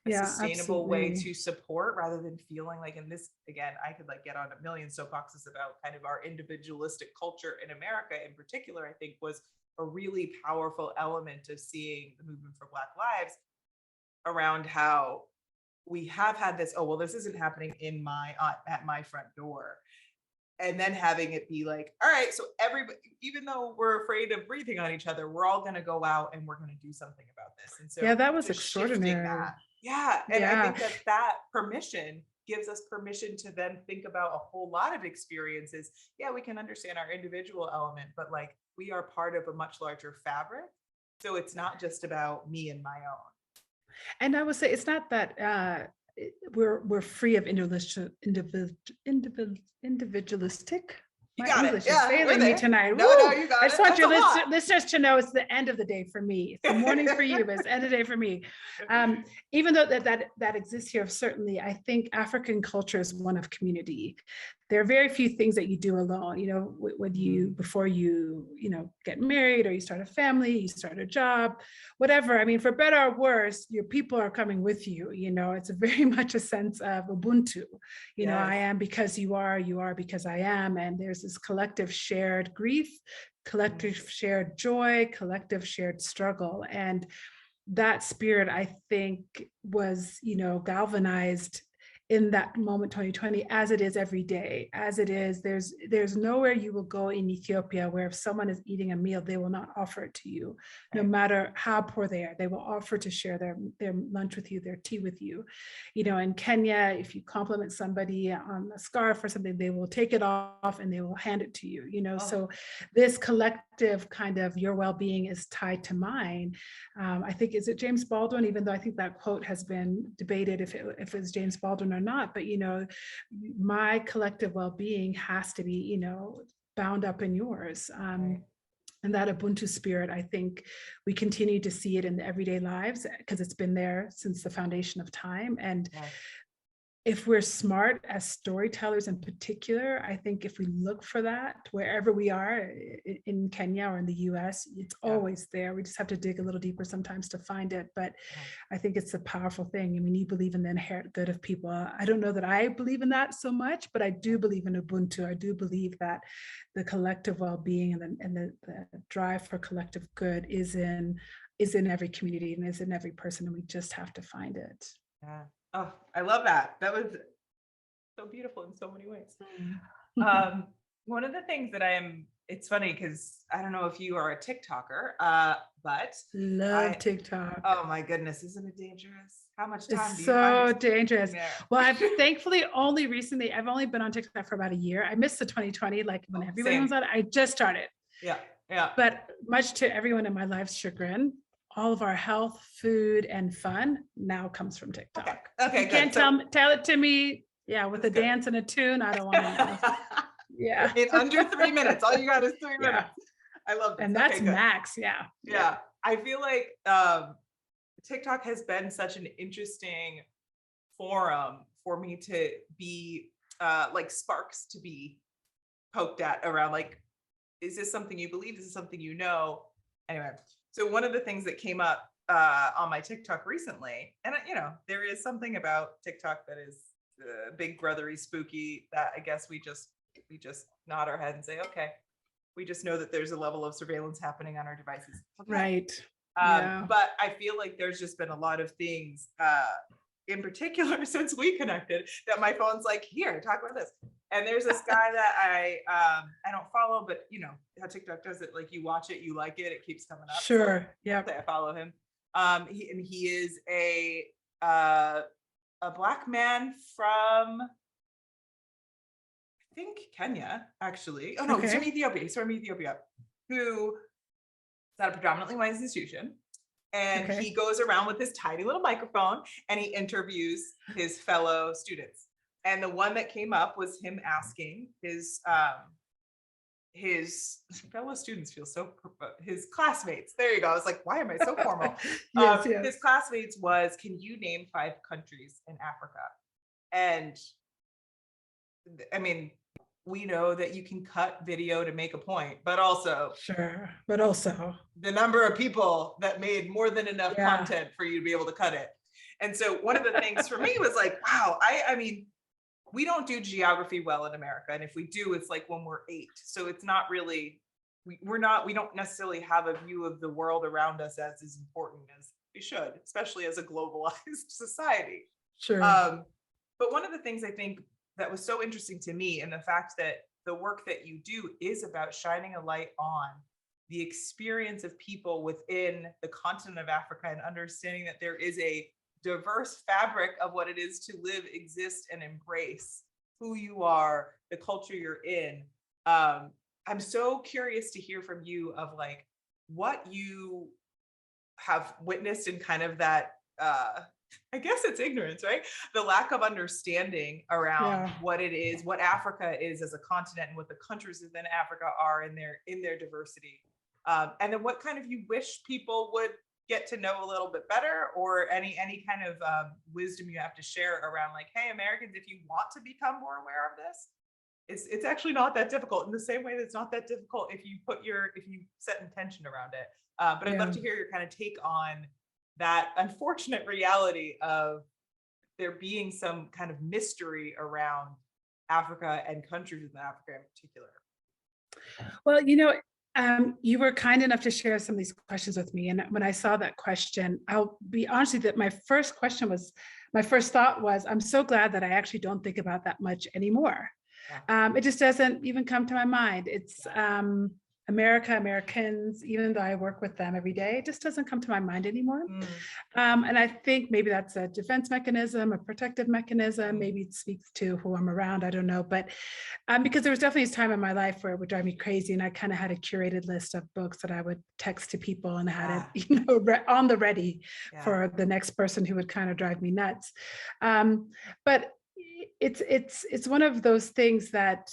a sustainable way to support, rather than feeling like, in this, again, I could get on a million soapboxes about kind of our individualistic culture in America in particular. I think was a really powerful element of seeing the movement for Black lives around how we have had this, oh, well, this isn't happening at my front door. And then having it be like, all right, so everybody, even though we're afraid of breathing on each other, we're all going to go out and we're going to do something about this. And so that was extraordinary. I think that permission gives us permission to then think about a whole lot of experiences. Yeah, we can understand our individual element, but we are part of a much larger fabric. So it's not just about me and my own. And I would say it's not that we're free of individualistic. You got it. Yeah, failing me tonight. No, you got it. I just want your listeners to know it's the end of the day for me. It's the morning for you, but it's the end of the day for me. Even though that exists here, certainly, I think African culture is one of community. There are very few things that you do alone. When before you get married, or you start a family, you start a job, whatever. I mean, for better or worse, your people are coming with you. It's very much a sense of Ubuntu. I am because you are because I am, and there's this collective shared grief, collective shared joy, collective shared struggle, and that spirit, I think, was galvanized in that moment, 2020, as it is every day, as it is. There's nowhere you will go in Ethiopia where if someone is eating a meal, they will not offer it to you, no matter how poor they are. They will offer to share their lunch with you, their tea with you. In Kenya, if you compliment somebody on a scarf or something, they will take it off and they will hand it to you. So this collective kind of your well-being is tied to mine. I think, is it James Baldwin? Even though I think that quote has been debated if it's James Baldwin or not, but my collective well-being has to be bound up in yours. And that Ubuntu spirit, I think we continue to see it in the everyday lives because it's been there since the foundation of time. And if we're smart as storytellers in particular, I think if we look for that wherever we are in Kenya or in the US, it's always there. We just have to dig a little deeper sometimes to find it. But I think it's a powerful thing. I mean, you believe in the inherent good of people. I don't know that I believe in that so much, but I do believe in Ubuntu. I do believe that the collective well-being and the drive for collective good is in every community and is in every person, and we just have to find it. Yeah. Oh, I love that. That was So beautiful in so many ways. Mm. One of the things that it's funny because I don't know if you are a TikToker, but Love I, TikTok. oh my goodness, isn't it dangerous? How much time It's do you find so yourself dangerous. there? Well, I've thankfully only recently, I've only been on TikTok for about a year. I missed the 2020, like when Oh, everybody was same. on it. I just started. Yeah. Yeah. But much to everyone in my life's chagrin, all of our health, food, and fun now comes from Okay. TikTok. If Okay, you good. can't So tell it to me, yeah, with that's a good. dance and a tune, I don't want to know. Yeah. In under 3 minutes. All you got is 3 minutes. Yeah. I love this. And Okay, that's good. max. Yeah. Yeah. Yeah. I feel like TikTok has been such an interesting forum for me to be like sparks to be poked at around like, is this something you believe? Is this something you know? Anyway, so one of the things that came up on my TikTok recently, and there is something about TikTok that is big brothery spooky that I guess we just nod our head and say, okay, we just know that there's a level of surveillance happening on our devices. Okay. Right. Yeah. But I feel like there's just been a lot of things in particular since we connected that my phone's like, here, talk about this. And there's this guy that I don't follow, but you know how TikTok does it. Like you watch it, you like it, it keeps coming up. Sure. So Yeah. I follow him. He is a Black man from I think Kenya, actually. Oh no, he's from Okay. Ethiopia. He's from Ethiopia, who is at a predominantly white institution. And Okay. he goes around with his tiny little microphone and he interviews his fellow students. And the one that came up was him asking his fellow students his classmates. There you go. I was like, why am I so formal? Yes. Yes. His classmates was, can you name 5 countries in Africa? And I mean, we know that you can cut video to make a point, but also Sure. But also the number of people that made more than enough yeah. content for you to be able to cut it. And so one of the things for me was like, wow, I mean, we don't do geography well in America. And if we do, it's like when we're 8. So it's not really, we don't necessarily have a view of the world around us as important as we should, especially as a globalized society. Sure. But one of the things I think that was so interesting to me, and the fact that the work that you do is about shining a light on the experience of people within the continent of Africa and understanding that there is a diverse fabric of what it is to live, exist, and embrace who you are, the culture you're in. I'm so curious to hear from you of like what you have witnessed in kind of that I guess it's ignorance, right? The lack of understanding around what it is, what Africa is as a continent, and what the countries within Africa are in their diversity. And then what kind of you wish people would get to know a little bit better, or any kind of wisdom you have to share around like, hey, Americans, if you want to become more aware of this, it's actually not that difficult, in the same way that it's not that difficult if you set intention around it. But I'd love to hear your kind of take on that unfortunate reality of there being some kind of mystery around Africa and countries within Africa in particular. Well, you were kind enough to share some of these questions with me. And when I saw that question, I'll be honest with you that my first thought was, I'm so glad that I actually don't think about that much anymore. Yeah. It just doesn't even come to my mind. It's Americans, even though I work with them every day, it just doesn't come to my mind anymore. And I think maybe that's a defense mechanism, a protective mechanism. Maybe it speaks to who I'm around. I don't know. But because there was definitely a time in my life where it would drive me crazy. And I kind of had a curated list of books that I would text to people and had it, on the ready for the next person who would kind of drive me nuts. But it's one of those things that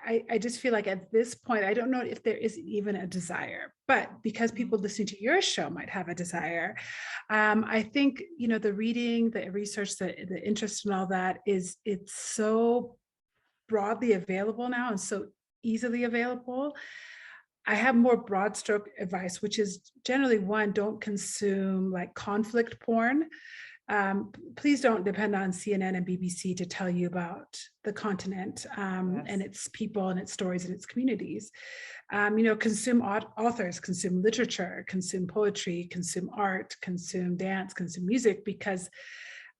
I just feel like at this point, I don't know if there is even a desire, but because people listening to your show might have a desire, I think, the reading, the research, the interest in all that it's so broadly available now and so easily available. I have more broad stroke advice, which is generally one, don't consume like conflict porn. Please don't depend on CNN and BBC to tell you about the continent and its people and its stories and its communities. Consume authors, consume literature, consume poetry, consume art, consume dance, consume music, because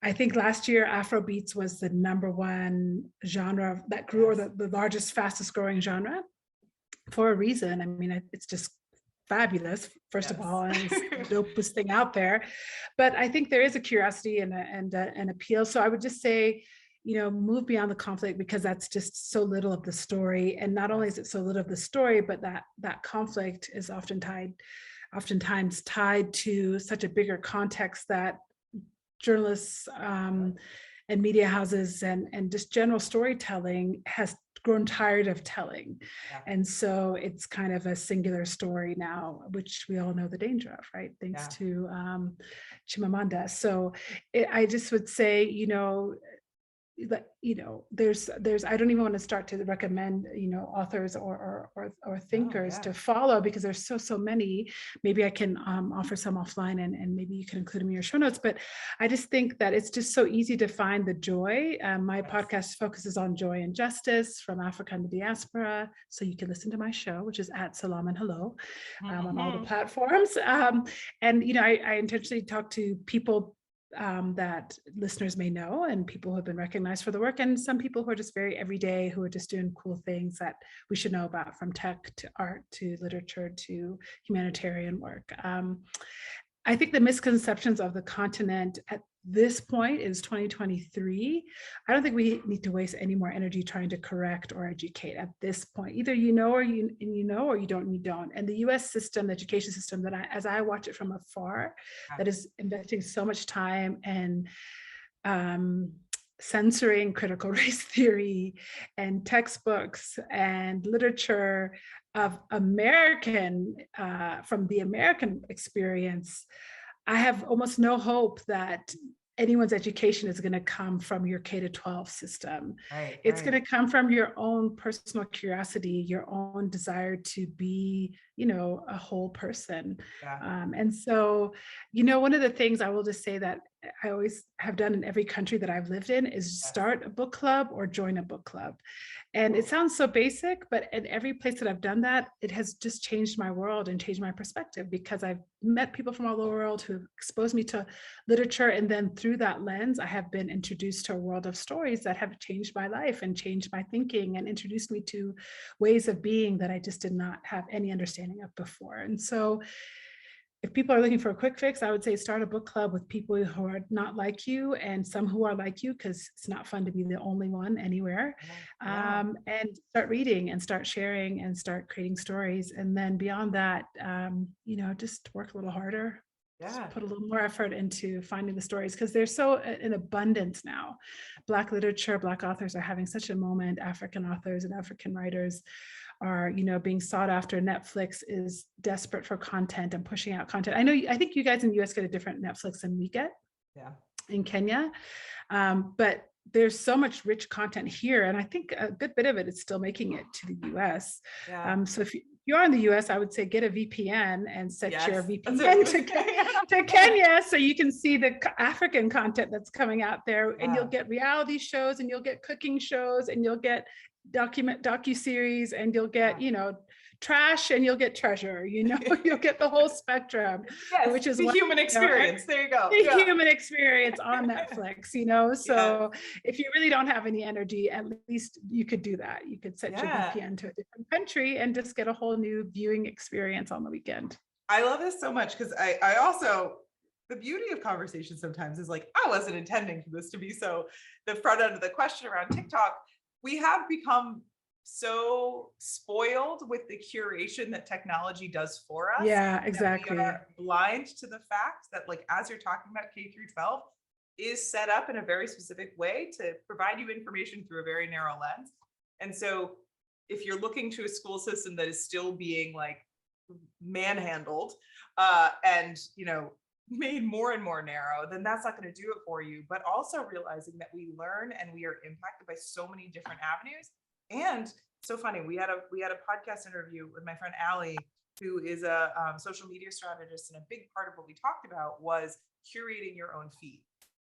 I think last year Afrobeats was the number one genre that grew, or Yes. the largest, fastest growing genre for a reason. I mean, it's just fabulous, first of Yes. all, and it's the dopest thing out there. But I think there is a curiosity and an appeal. So I would just say, move beyond the conflict, because that's just so little of the story. And not only is it so little of the story, but that conflict is oftentimes tied to such a bigger context that journalists and media houses and just general storytelling has grown tired of telling. Yeah. And so it's kind of a singular story now, which we all know the danger of, right? Thanks Yeah. to Chimamanda. So I just would say, there's I don't even want to start to recommend authors or thinkers yeah. to follow, because there's so many. Maybe I can offer some offline, and maybe you can include them in your show notes. But I just think that it's just so easy to find the joy. My podcast focuses on joy and justice from Africa and the diaspora, so you can listen to my show, which is at Selam and Hello, on all the platforms. And I intentionally talk to people that listeners may know, and people who have been recognized for the work, and some people who are just very everyday, who are just doing cool things that we should know about, from tech to art to literature to humanitarian work. I think the misconceptions of the continent at this point is 2023. I don't think we need to waste any more energy trying to correct or educate at this point. Either or you don't, and you don't. And the US system, the education system, that as I watch it from afar, that is investing so much time and censoring critical race theory and textbooks and literature of American, from the American experience, I have almost no hope that anyone's education is going to come from your K-12 system. It's going to come from your own personal curiosity, your own desire to be, a whole person. And so, one of the things I will just say that I always have done in every country that I've lived in is start a book club or join a book club. And it sounds so basic, but at every place that I've done that, it has just changed my world and changed my perspective, because I've met people from all over the world who exposed me to literature. And then through that lens, I have been introduced to a world of stories that have changed my life and changed my thinking and introduced me to ways of being that I just did not have any understanding of before. And so if people are looking for a quick fix, I would say start a book club with people who are not like you, and some who are like you, because it's not fun to be the only one anywhere. And start reading and start sharing and start creating stories. And then beyond that, just work a little harder. Just put a little more effort into finding the stories, because there's so in abundance now. Black literature, Black authors are having such a moment. African authors and African writers are being sought after. Netflix is desperate for content and pushing out content. I think you guys in the US get a different Netflix than we get in Kenya, but there's so much rich content here, and I think a good bit of it is still making it to the US. So if you're in the US, I would say get a VPN and set your VPN to Kenya, so you can see the African content that's coming out there. And you'll get reality shows, and you'll get cooking shows, and you'll get docu-series, and you'll get trash, and you'll get treasure. You'll get the whole spectrum, which is the human experience. There you go. The human experience on Netflix. So if you really don't have any energy, at least you could do that. You could set your VPN to a different country and just get a whole new viewing experience on the weekend. I love this so much, because I also, the beauty of conversation sometimes is like, I wasn't intending for this to be so the front end of the question around TikTok. We have become so spoiled with the curation that technology does for us. Yeah, exactly. We are blind to the fact that, like, as you're talking about, K through 12 is set up in a very specific way to provide you information through a very narrow lens. And so if you're looking to a school system that is still being like manhandled and made more and more narrow, then that's not going to do it for you. But also realizing that we learn and we are impacted by so many different avenues. And so funny, we had a podcast interview with my friend Allie, who is a social media strategist, and a big part of what we talked about was curating your own feed.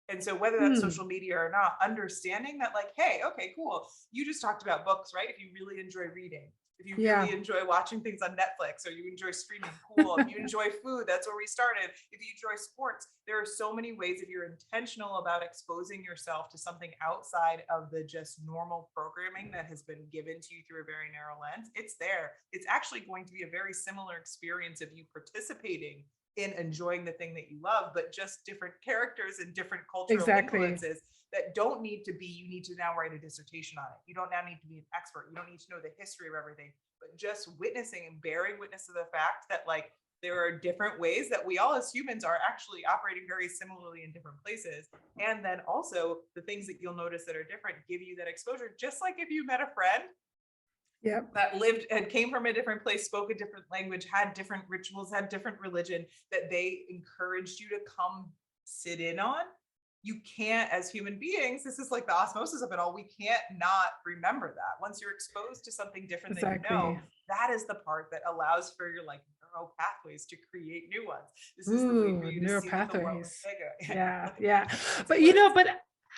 And so whether that's social media or not, understanding that like, hey, okay, cool. You just talked about books, right? If you really enjoy reading, if you Yeah. really enjoy watching things on Netflix, or you enjoy streaming, cool. If you enjoy food, that's where we started. If you enjoy sports, there are so many ways. If you're intentional about exposing yourself to something outside of the just normal programming that has been given to you through a very narrow lens, it's there. It's actually going to be a very similar experience of you participating in enjoying the thing that you love, but just different characters and different cultural influences that don't need to be, you need to now write a dissertation on it. You don't now need to be an expert. You don't need to know the history of everything, but just witnessing and bearing witness to the fact that like there are different ways that we all as humans are actually operating very similarly in different places. And then also the things that you'll notice that are different give you that exposure. Just like if you met a friend that lived and came from a different place, spoke a different language, had different rituals, had different religion, that they encouraged you to come sit in on. You can't, as human beings, this is like the osmosis of it all. We can't not remember that. Once you're exposed to something different than you know, that is the part that allows for your like neural pathways to create new ones. This is the way for you to see that the world is bigger. Yeah. But you know, but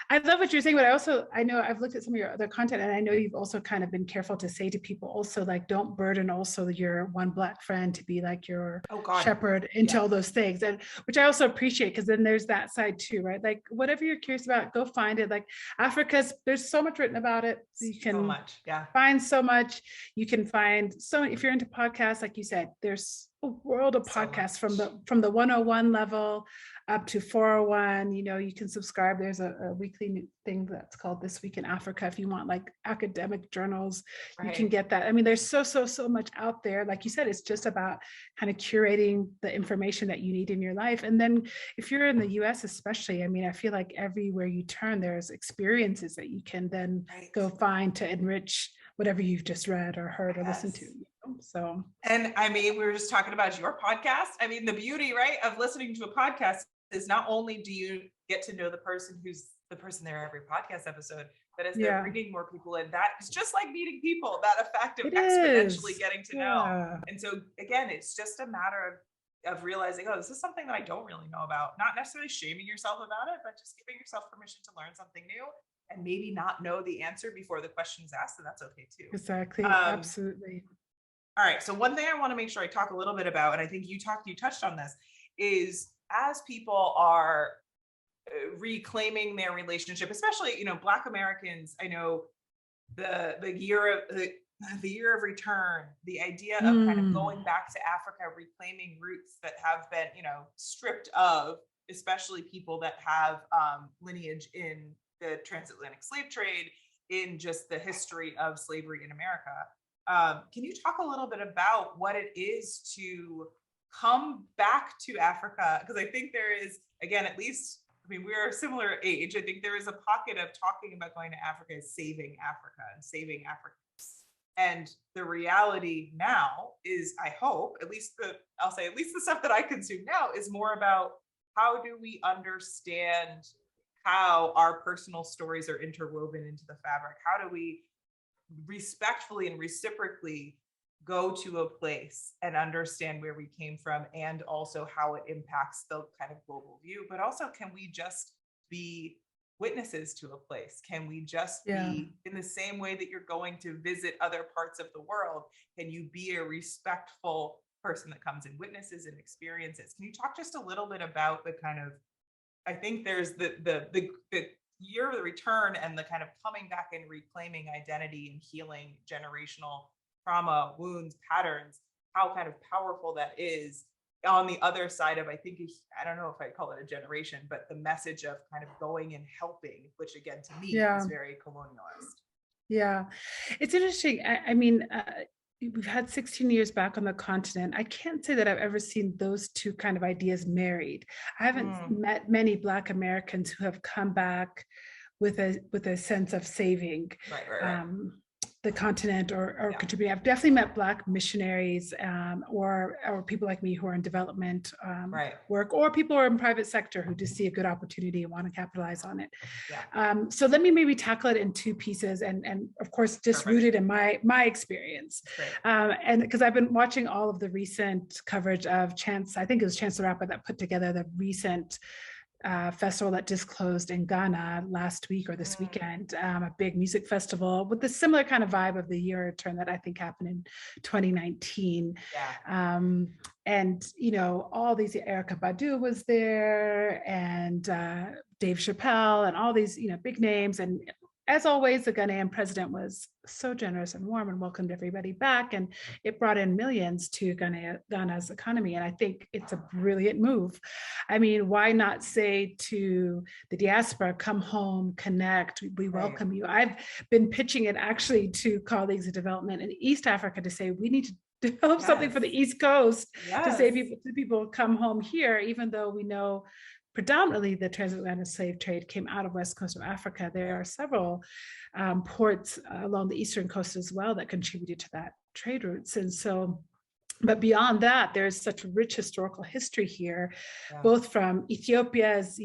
I love what you're saying, but I know I've looked at some of your other content, and I know you've also kind of been careful to say to people also, like, don't burden also your one Black friend to be like your shepherd into all those things. And which I also appreciate, because then there's that side too, right? Like whatever you're curious about, go find it. Like there's so much written about it. You can find so much. You can find if you're into podcasts, like you said, there's a world of podcasts from the 101 level up to 401. You know, you can subscribe. There's a weekly thing that's called This Week in Africa. If you want like academic journals, you can get that. I mean, there's so much out there. Like you said, it's just about kind of curating the information that you need in your life. And then if you're in the US especially, I mean, I feel like everywhere you turn, there's experiences that you can then go find to enrich whatever you've just read or heard or listened to. So, and I mean, we were just talking about your podcast. I mean, the beauty, right, of listening to a podcast is not only do you get to know the person who's the person there every podcast episode, but as they're bringing more people in, that is just like meeting people, that effect of exponentially getting to know. And so again, it's just a matter of realizing, oh, this is something that I don't really know about, not necessarily shaming yourself about it, but just giving yourself permission to learn something new. And maybe not know the answer before the question is asked, and that's okay too. Exactly. Absolutely. All right. So one thing I want to make sure I talk a little bit about, and I think you touched on this, is as people are reclaiming their relationship, especially, you know, Black Americans, I know the year of return, the idea of kind of going back to Africa, reclaiming roots that have been, you know, stripped of, especially people that have lineage in the transatlantic slave trade, in just the history of slavery in America. Can you talk a little bit about what it is to come back to Africa? Because I think there is, again, at least, I mean, we're a similar age. I think there is a pocket of talking about going to Africa as saving Africa and saving Africans. And the reality now is, I hope, at least the stuff that I consume now is more about how do we understand how our personal stories are interwoven into the fabric? How do we respectfully and reciprocally go to a place and understand where we came from, and also how it impacts the kind of global view? But also, can we just be witnesses to a place? Can we just be, in the same way that you're going to visit other parts of the world, can you be a respectful person that comes and witnesses and experiences? Can you talk just a little bit about the kind of, I think there's the year of the return and the kind of coming back and reclaiming identity and healing generational trauma, wounds, patterns, how kind of powerful that is on the other side of, I think, I don't know if I call it a generation, but the message of kind of going and helping, which again, to me is very colonialist. Yeah, it's interesting. I mean, we've had 16 years back on the continent. I can't say that I've ever seen those two kind of ideas married. I haven't met many Black Americans who have come back with a sense of saving the continent or contributing. I've definitely met Black missionaries or people like me who are in development work, or people who are in private sector who just see a good opportunity and want to capitalize on it. So let me maybe tackle it in two pieces, and of course just rooted in my experience. And because I've been watching all of the recent coverage of I think it was Chance the Rapper that put together the recent festival that just closed in Ghana last week or this Mm, weekend, a big music festival with the similar kind of vibe of the year return that I think happened in 2019. yeah. And, all these, Erica Badu was there, and Dave Chappelle, and all these, big names. And as always, the Ghanaian president was so generous and warm and welcomed everybody back. And it brought in millions to Ghana's economy. And I think it's a brilliant move. I mean, why not say to the diaspora, come home, connect, we Right. welcome you. I've been pitching it actually to colleagues of development in East Africa to say, we need to develop something for the Yes. East Coast to say Yes. people come home here, even though we know predominantly the transatlantic slave trade came out of West Coast of Africa. There are several ports along the eastern coast as well that contributed to that trade routes. And so, but beyond that, there's such rich historical history here, Yeah. both from Ethiopia's,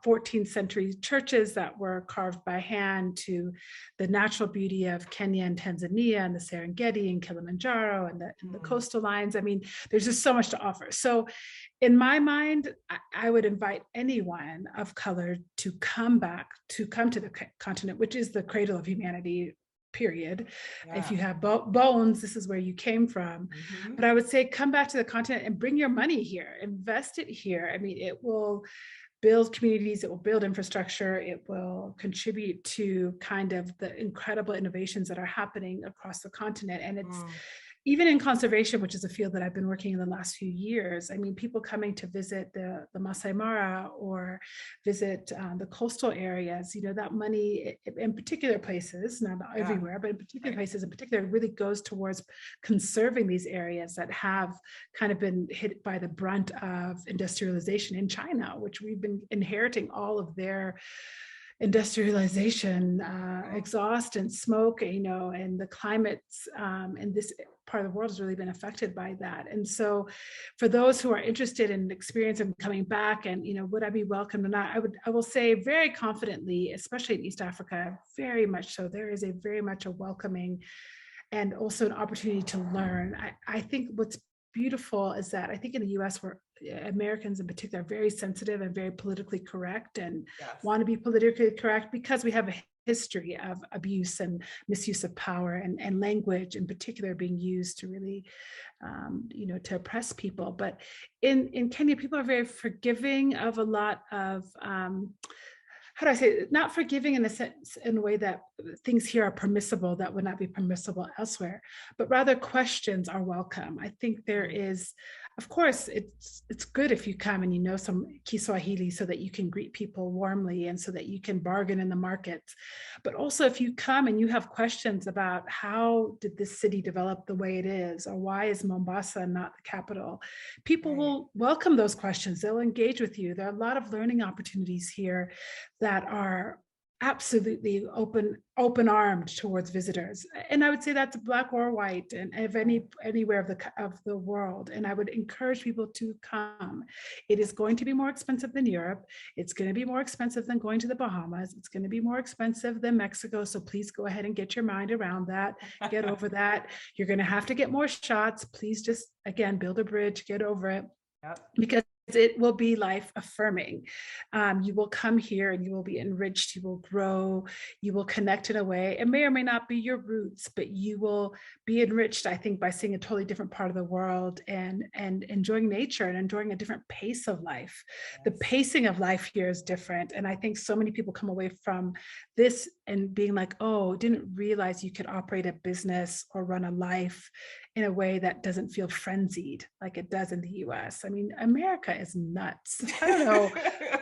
14th century churches that were carved by hand to the natural beauty of Kenya and Tanzania and the Serengeti and Kilimanjaro and the coastal lines. I mean, there's just so much to offer. So in my mind, I would invite anyone of color to come to the continent, which is the cradle of humanity, period. Yeah. If you have bones, this is where you came from. Mhm. But I would say come back to the continent and bring your money here, invest it here. I mean, it will build communities, it will build infrastructure, it will contribute to kind of the incredible innovations that are happening across the continent. And it's even in conservation, which is a field that I've been working in the last few years. I mean, people coming to visit the Masai Mara or visit the coastal areas, that money in particular places, not everywhere, but in particular places in particular, really goes towards conserving these areas that have kind of been hit by the brunt of industrialization in China, which we've been inheriting all of their industrialization, exhaust and smoke, and the climates in this part of the world has really been affected by that. And so for those who are interested in experience and coming back and, would I be welcome or not? I will say very confidently, especially in East Africa, very much so. There is very much a welcoming and also an opportunity to learn. I think what's beautiful is that I think in the US, where Americans in particular are very sensitive and very politically correct and want to be politically correct because we have a history of abuse and misuse of power and language in particular being used to really, to oppress people. But in Kenya, people are very forgiving of a lot of, how do I say it? Not forgiving in a sense, in a way that things here are permissible that would not be permissible elsewhere, but rather questions are welcome. I think there is, of course, it's good if you come and you know some Kiswahili so that you can greet people warmly and so that you can bargain in the markets. But also if you come and you have questions about how did this city develop the way it is, or why is Mombasa not the capital, people will welcome those questions. They'll engage with you. There are a lot of learning opportunities here that are absolutely open-armed towards visitors. And I would say that's Black or white and of anywhere of the world. And I would encourage people to come. It is going to be more expensive than Europe. It's going to be more expensive than going to the Bahamas. It's going to be more expensive than Mexico. So please go ahead and get your mind around that, get over that. You're going to have to get more shots. Please just, again, build a bridge, get over it. Because it will be life affirming. You will come here and you will be enriched, you will grow, you will connect in a way. It may or may not be your roots, but you will be enriched, I think, by seeing a totally different part of the world and enjoying nature and enjoying a different pace of life. The pacing of life here is different. And I think so many people come away from this and being like, oh, didn't realize you could operate a business or run a life in a way that doesn't feel frenzied like it does in the US. I mean, America is nuts. I don't know.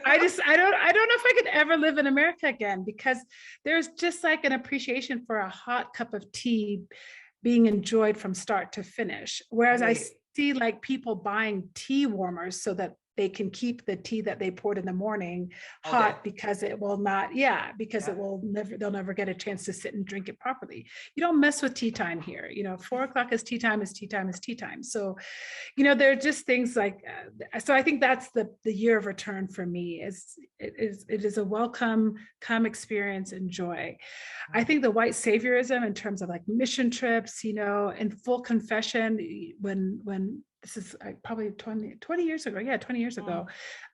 I don't know if I could ever live in America again, because there's just like an appreciation for a hot cup of tea being enjoyed from start to finish. Whereas I see like people buying tea warmers so that they can keep the tea that they poured in the morning hot because it will not, they'll never get a chance to sit and drink it properly. You don't mess with tea time here. 4 o'clock is tea time is tea time is tea time. So, there are just things like, so I think that's the year of return for me. It is a welcome, come experience, enjoy. I think the white saviorism in terms of like mission trips, in full confession, when this is probably 20 years ago. Yeah, 20 years ago.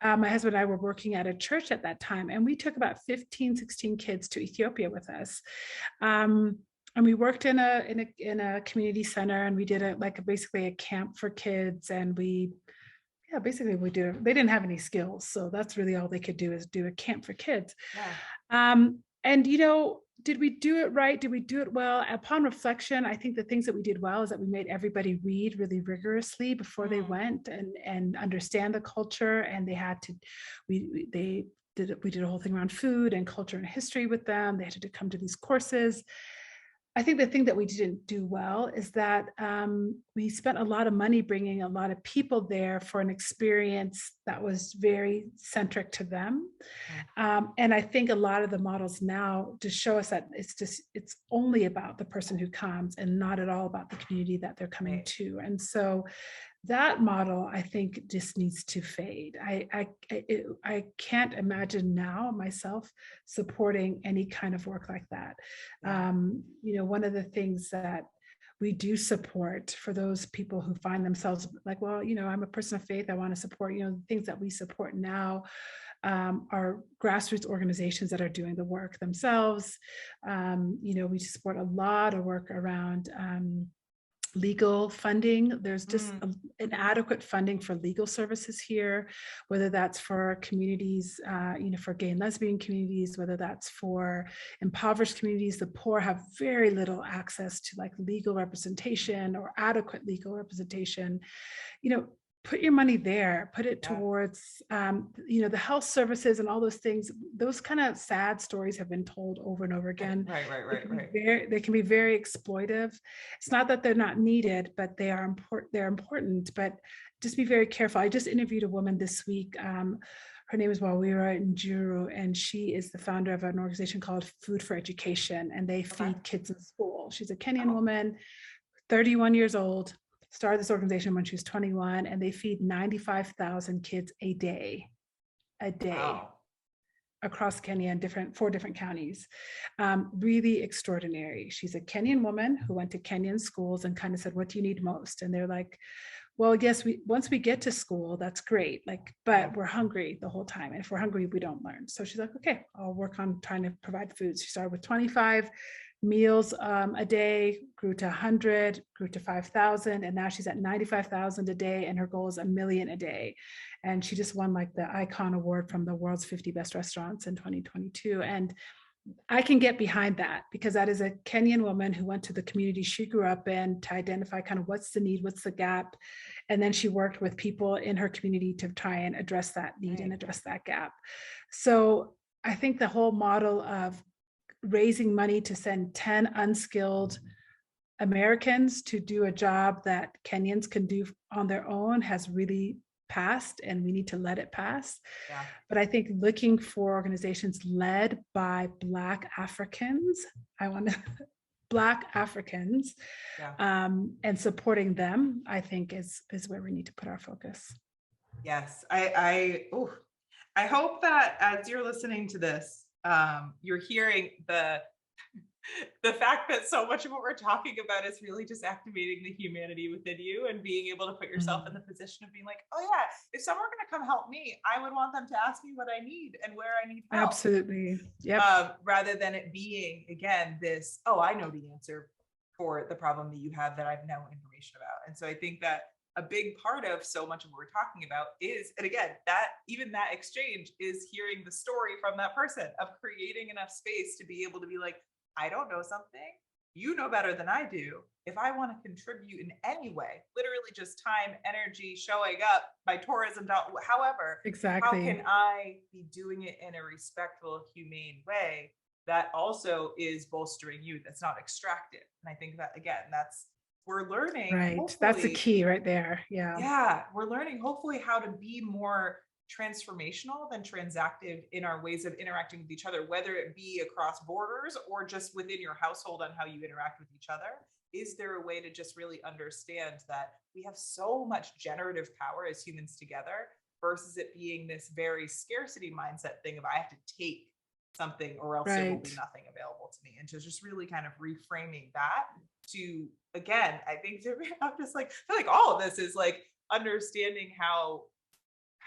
Mm. My husband and I were working at a church at that time, and we took about 15, 16 kids to Ethiopia with us. And we worked in a community center, and we did basically a camp for kids. And basically we did. They didn't have any skills, so that's really all they could do is do a camp for kids. Yeah. And did we do it right? Did we do it well? Upon reflection, I think the things that we did well is that we made everybody read really rigorously before they Mm. went and understand the culture. And they had to, we did a whole thing around food and culture and history with them. They had to come to these courses. I think the thing that we didn't do well is that we spent a lot of money bringing a lot of people there for an experience that was very centric to them. And I think a lot of the models now just show us that it's only about the person who comes and not at all about the community that they're coming Right. to. And so that model, I think, just needs to fade. I can't imagine now myself supporting any kind of work like that. Yeah. One of the things that we do support for those people who find themselves like, well, I'm a person of faith, I want to support, the things that we support now are grassroots organizations that are doing the work themselves. We support a lot of work around legal funding. There's just inadequate funding for legal services here, whether that's for communities, for gay and lesbian communities, whether that's for impoverished communities. The poor have very little access to like legal representation or adequate legal representation. Put your money there, put it towards, the health services and all those things. Those kind of sad stories have been told over and over again. Right. They can be very exploitive. It's not that they're not needed, but they are important. They're important, but just be very careful. I just interviewed a woman this week. Her name is Wawira Njuru, and she is the founder of an organization called Food for Education, and they feed kids in school. She's a Kenyan woman, 31 years old. Started this organization when she was 21, and they feed 95,000 kids a day across Kenya in 4 different counties. Really extraordinary. She's a Kenyan woman who went to Kenyan schools and kind of said, what do you need most? And they're like, well, yes, once we get to school, that's great. But we're hungry the whole time. And if we're hungry, we don't learn. So she's like, okay, I'll work on trying to provide food. She started with 25 meals a day, grew to 100, grew to 5,000, and now she's at 95,000 a day, and her goal is 1 million a day. And she just won like the Icon Award from the world's 50 best restaurants in 2022. And I can get behind that because that is a Kenyan woman who went to the community she grew up in to identify kind of what's the need, what's the gap. And then she worked with people in her community to try and address that need and address that gap. So I think the whole model of raising money to send 10 unskilled Americans to do a job that Kenyans can do on their own has really passed, and we need to let it pass. But I think looking for organizations led by Black Africans, Black Africans, and supporting them, I think is where we need to put our focus. Yes, I hope that as you're listening to this, you're hearing the fact that so much of what we're talking about is really just activating the humanity within you and being able to put yourself in the position of being like, oh yeah, if someone were going to come help me, I would want them to ask me what I need and where I need help. Absolutely. Yep. Rather than it being, again, this, oh, I know the answer for the problem that you have that I have no information about. And so I think that a big part of so much of what we're talking about is, and again, that even that exchange is hearing the story from that person, of creating enough space to be able to be like, I don't know something, you know better than I do. If I want to contribute in any way, literally just time, energy, showing up, my tourism, however, exactly. How can I be doing it in a respectful, humane way that also is bolstering you, that's not extractive? And I think that, again, we're learning. Right. That's the key right there. Yeah. Yeah. We're learning hopefully how to be more transformational than transactive in our ways of interacting with each other, whether it be across borders or just within your household on how you interact with each other. Is there a way to just really understand that we have so much generative power as humans together versus it being this very scarcity mindset thing of I have to take something or else there will be nothing available to me, and to just really kind of reframing that to, again, I think I'm just like, I feel like all of this is like understanding how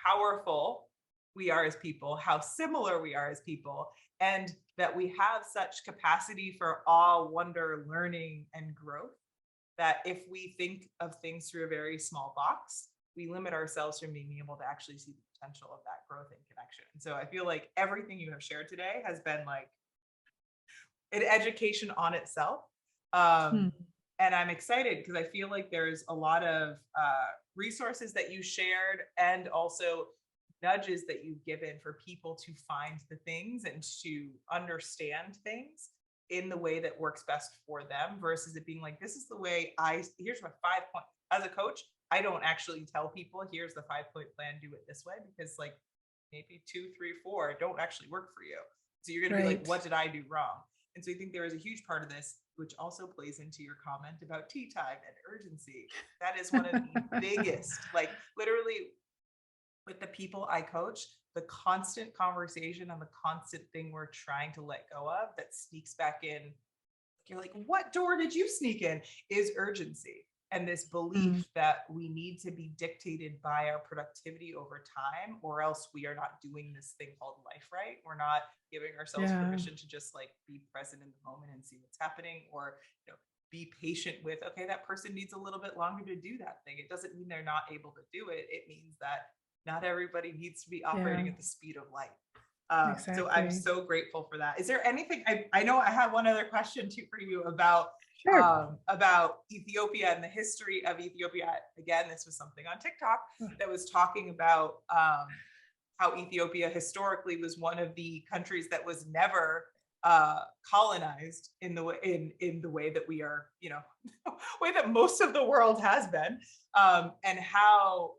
powerful we are as people, how similar we are as people, and that we have such capacity for awe, wonder, learning, and growth, that if we think of things through a very small box, we limit ourselves from being able to actually see the potential of that growth and connection. And so I feel like everything you have shared today has been like an education on itself. Hmm. And I'm excited because I feel like there's a lot of resources that you shared, and also nudges that you've given for people to find the things and to understand things in the way that works best for them, versus it being like, this is the way here's my 5 point. As a coach, I don't actually tell people, here's the 5 point plan, do it this way, because like maybe 2, 3, 4 don't actually work for you. So you're going to be like, what did I do wrong? And so I think there is a huge part of this, which also plays into your comment about tea time and urgency. That is one of the biggest, like literally with the people I coach, the constant conversation and the constant thing we're trying to let go of that sneaks back in. You're like, what door did you sneak in? Is urgency. And this belief that we need to be dictated by our productivity over time, or else we are not doing this thing called life right. We're not giving ourselves permission to just like be present in the moment and see what's happening, or be patient with, okay, that person needs a little bit longer to do that thing. It doesn't mean they're not able to do it. It means that not everybody needs to be operating at the speed of light. Exactly. So I'm so grateful for that. Is there anything, I know I have one other question too for you about Ethiopia and the history of Ethiopia. Again, this was something on TikTok that was talking about how Ethiopia historically was one of the countries that was never colonized in the way that we are, way that most of the world has been, and how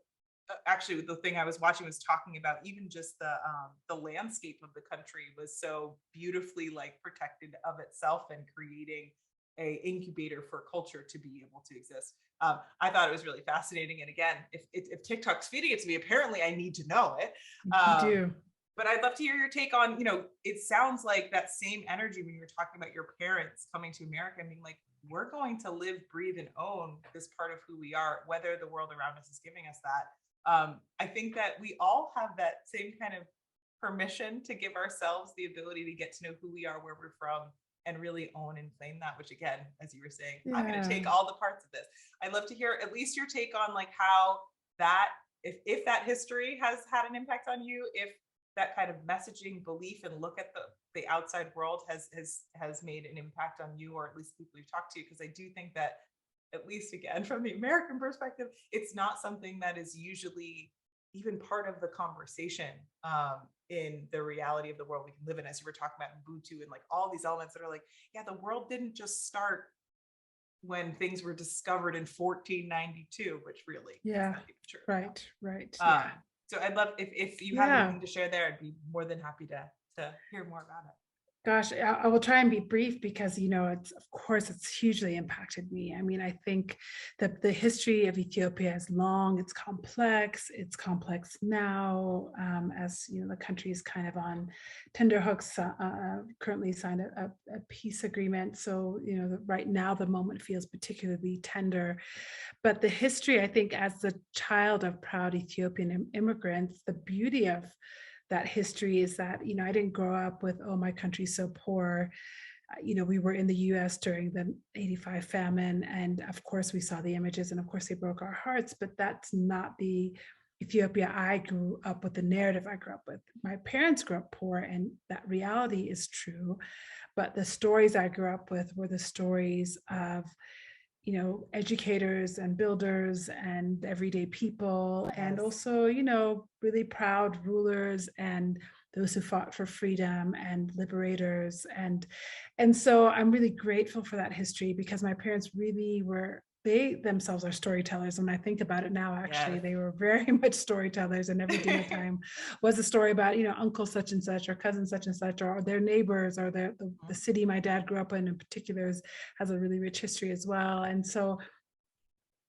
actually the thing I was watching was talking about even just the landscape of the country was so beautifully like protected of itself and creating a incubator for culture to be able to exist. I thought it was really fascinating. And again, if TikTok's feeding it to me, apparently I need to know it. You do. But I'd love to hear your take on, it sounds like that same energy when you were talking about your parents coming to America and being like, we're going to live, breathe, and own this part of who we are, whether the world around us is giving us that. I think that we all have that same kind of permission to give ourselves the ability to get to know who we are, where we're from, and really own and claim that, which again, as you were saying, I'm going to take all the parts of this. I'd love to hear at least your take on like how that, if that history has had an impact on you, if that kind of messaging, belief, and look at the outside world has made an impact on you, or at least people you've talked to, because I do think that, at least again, from the American perspective, it's not something that is usually even part of the conversation in the reality of the world we can live in, as you were talking about Ubuntu and like all these elements that are like, yeah, the world didn't just start when things were discovered in 1492, which really is not even true. Right. So I'd love, if you have anything to share there, I'd be more than happy to hear more about it. Gosh, I will try and be brief because, of course, it's hugely impacted me. I mean, I think that the history of Ethiopia is long, it's complex now, as, the country is kind of on tenterhooks, currently signed a peace agreement. So, right now the moment feels particularly tender. But the history, I think, as the child of proud Ethiopian immigrants, the beauty of that history is that, I didn't grow up with, oh, my country's so poor. We were in the US during the 85 famine. And of course we saw the images and of course they broke our hearts, but that's not the Ethiopia I grew up with, the narrative I grew up with. My parents grew up poor and that reality is true. But the stories I grew up with were the stories of, educators and builders and everyday people, and also, really proud rulers and those who fought for freedom and liberators. And so I'm really grateful for that history because my parents really they themselves are storytellers. When I think about it now, actually, they were very much storytellers, and every dinner time was a story about, uncle such and such or cousin such and such, or their neighbors, or the city my dad grew up in particular has a really rich history as well. And so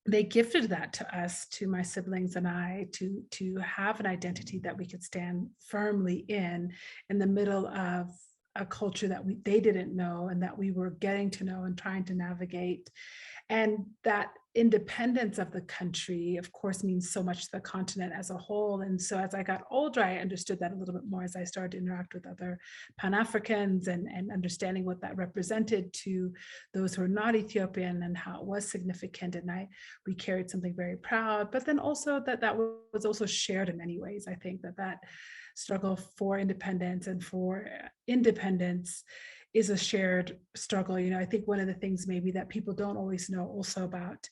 they gifted that to us, to my siblings and I, to have an identity that we could stand firmly in the middle of a culture that they didn't know and that we were getting to know and trying to navigate. And that independence of the country, of course, means so much to the continent as a whole. And so as I got older, I understood that a little bit more as I started to interact with other Pan-Africans and understanding what that represented to those who are not Ethiopian and how it was significant. And we carried something very proud, but then also that was also shared in many ways. I think that struggle for independence and for independence is a shared struggle. I think one of the things maybe that people don't always know also about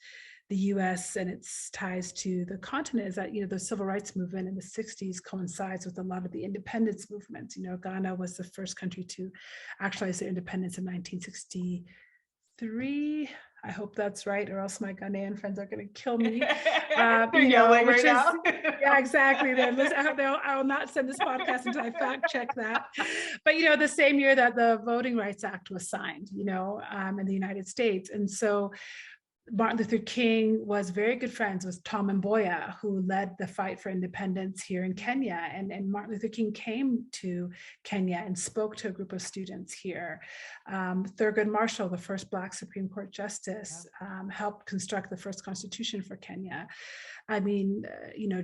the US and its ties to the continent is that, the civil rights movement in the 60s coincides with a lot of the independence movements. Ghana was the first country to actualize their independence in 1963. I hope that's right, or else my Ghanaian friends are going to kill me. They're yelling right now. Yeah, exactly. I will not send this podcast until I fact check that. But the same year that the Voting Rights Act was signed, in the United States, and so Martin Luther King was very good friends with Tom Mboya, who led the fight for independence here in Kenya. And Martin Luther King came to Kenya and spoke to a group of students here. Thurgood Marshall, the first Black Supreme Court Justice, helped construct the first constitution for Kenya. I mean,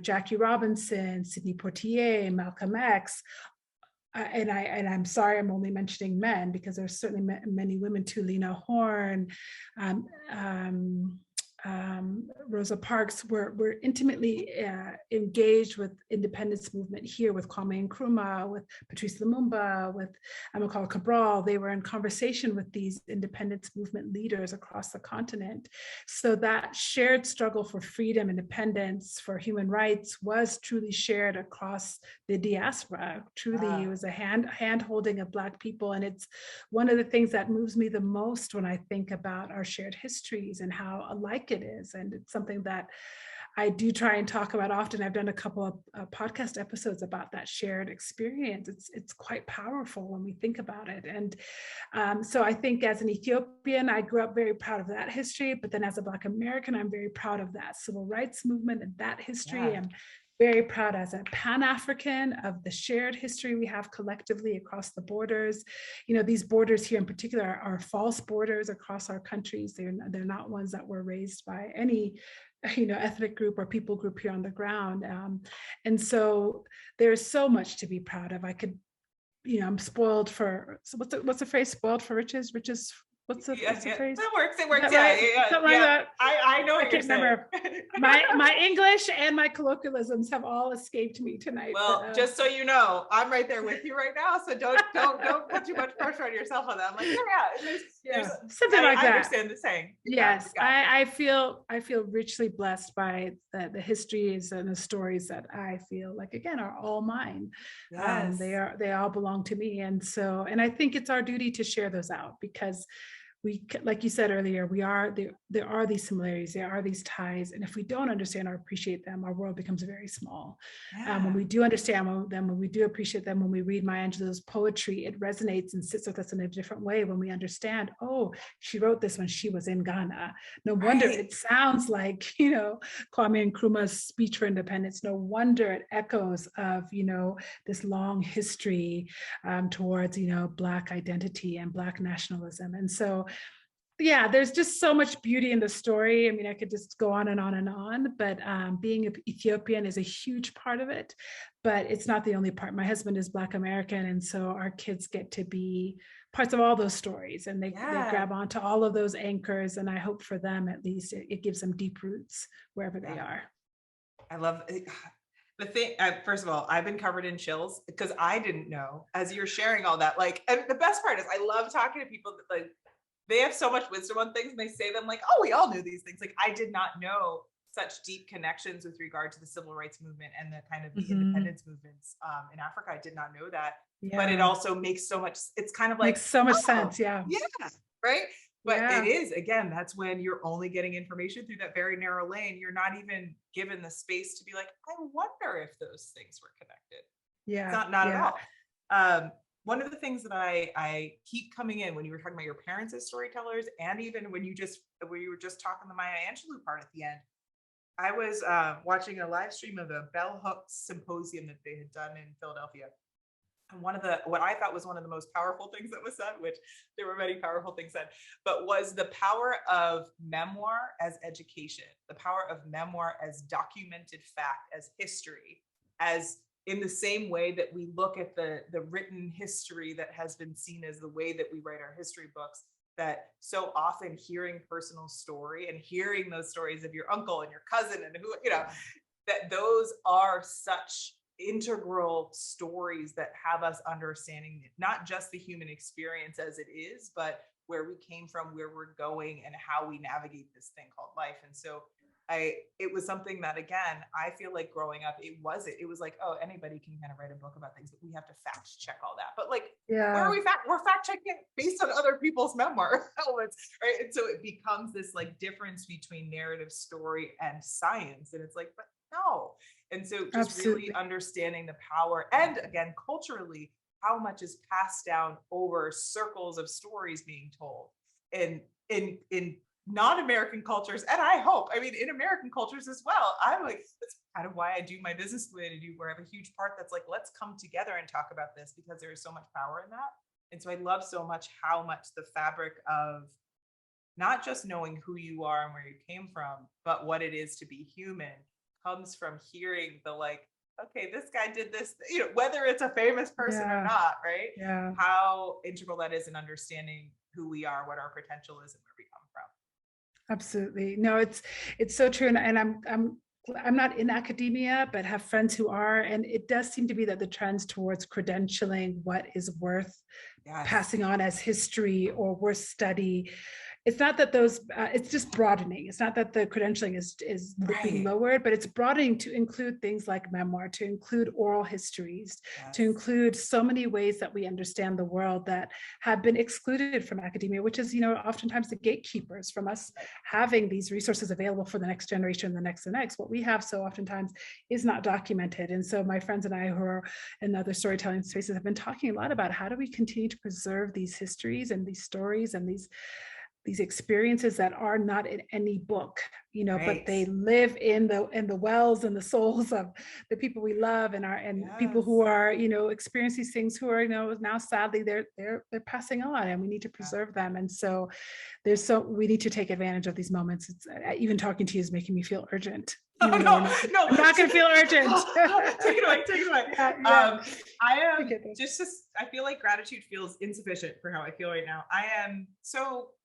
Jackie Robinson, Sidney Poitier, Malcolm X, and I'm sorry, I'm only mentioning men because there's certainly many women too. Lena Horne, Rosa Parks were intimately engaged with independence movement here with Kwame Nkrumah, with Patrice Lumumba, with Amilcar Cabral. They were in conversation with these independence movement leaders across the continent. So that shared struggle for freedom, independence, for human rights was truly shared across the diaspora. Truly, It was a hand holding of Black people. And it's one of the things that moves me the most when I think about our shared histories and how alike it is. And it's something that I do try and talk about often. I've done a couple of podcast episodes about that shared experience. It's quite powerful when we think about it. And so I think as an Ethiopian, I grew up very proud of that history. But then as a Black American, I'm very proud of that civil rights movement and that history. Yeah. I'm very proud as a Pan-African of the shared history we have collectively across the borders. These borders here in particular are false borders across our countries. They're not ones that were raised by any ethnic group or people group here on the ground. And so there's so much to be proud of. I could, I'm spoiled for, so what's the phrase, spoiled for riches? Riches, what's the phrase? That works. It works. Right? Yeah. Something like that. I know what you're saying. My English and my colloquialisms have all escaped me tonight. Well, but, just so you know, I'm right there with you right now. So don't put too much pressure on yourself on that. I'm like, there's something like that. I understand the saying. Yes, I feel richly blessed by the histories and the stories that I feel like, again, are all mine. Yes. They all belong to me. And I think it's our duty to share those out because we, like you said earlier, there are these similarities, there are these ties, and if we don't understand or appreciate them, our world becomes very small. When we do understand them, when we do appreciate them, when we read Maya Angelou's poetry, it resonates and sits with us in a different way. When we understand, oh, she wrote this when she was in Ghana. No wonder it sounds like Kwame Nkrumah's speech for independence. No wonder it echoes of this long history towards Black identity and Black nationalism. And so there's just so much beauty in the story. I mean, I could just go on and on and on, but being an Ethiopian is a huge part of it, but it's not the only part. My husband is Black American, and so our kids get to be parts of all those stories, and they grab onto all of those anchors, and I hope for them, at least, it gives them deep roots wherever they are. I love it. The thing, first of all, I've been covered in chills because I didn't know as you're sharing all that, and the best part is I love talking to people that they have so much wisdom on things and they say them like, oh, we all knew these things. I did not know such deep connections with regard to the civil rights movement and the kind of the independence movements in Africa. I did not know that, but it also makes so much, it's kind of like makes so much sense. Yeah. Right. But it is, again, that's when you're only getting information through that very narrow lane. You're not even given the space to be like, I wonder if those things were connected. Yeah. Not at all. One of the things that I keep coming in when you were talking about your parents as storytellers, and even when you were just talking the Maya Angelou part at the end, I was watching a live stream of a Bell Hooks symposium that they had done in Philadelphia. And what I thought was one of the most powerful things that was said, which there were many powerful things said, but was the power of memoir as education, the power of memoir as documented fact, as history, as in the same way that we look at the written history that has been seen as the way that we write our history books, that so often hearing personal story and hearing those stories of your uncle and your cousin and who, that those are such integral stories that have us understanding not just the human experience as it is, but where we came from, where we're going, and how we navigate this thing called life. And so it was something that, again, I feel like growing up, it was like, oh, anybody can kind of write a book about things, but we have to fact check all that. But like, where are Yeah, we're fact checking it based on other people's memoir elements, right? And so it becomes this like difference between narrative, story, and science. And it's like, but no. And so just really absolutely. understanding the power, and again, culturally, how much is passed down over circles of stories being told in non-American cultures. And I hope, I mean, in American cultures as well. I'm like, that's kind of why I do my business the way I do, where I have a huge part that's like, let's come together and talk about this, because there is so much power in that. And so I love so much how much the fabric of not just knowing who you are and where you came from, but what it is to be human comes from hearing the like, okay, this guy did this, whether it's a famous person or Yeah, not, right? yeah. How integral that is in understanding who we are, what our potential is, and where we come from. Absolutely. No, it's so true. And I'm not in academia, but have friends who are, and it does seem to be that the trends towards credentialing what is worth Yes. passing on as history or worth study. It's not that those, it's just broadening. It's not that the credentialing is being Right. lowered, but it's broadening to include things like memoir, to include oral histories, to Yes. include so many ways that we understand the world that have been excluded from academia, which is, oftentimes the gatekeepers from us Right. having these resources available for the next generation, the next. What we have so oftentimes is not documented. And so my friends and I who are in other storytelling spaces have been talking a lot about how do we continue to preserve these histories and these stories and these experiences that are not in any book, but Right. they live in the wells and the souls of the people we love, and people who Yes. are, experience these things, who are, now sadly they're passing on, and we need to Yeah. preserve them. And so we need to take advantage of these moments. It's even talking to you is making me feel urgent, Oh even though no, no. I'm not going to feel urgent. Take it away. Take it away. Yeah, yeah. I I am get this. I feel like gratitude feels insufficient for how I feel right now.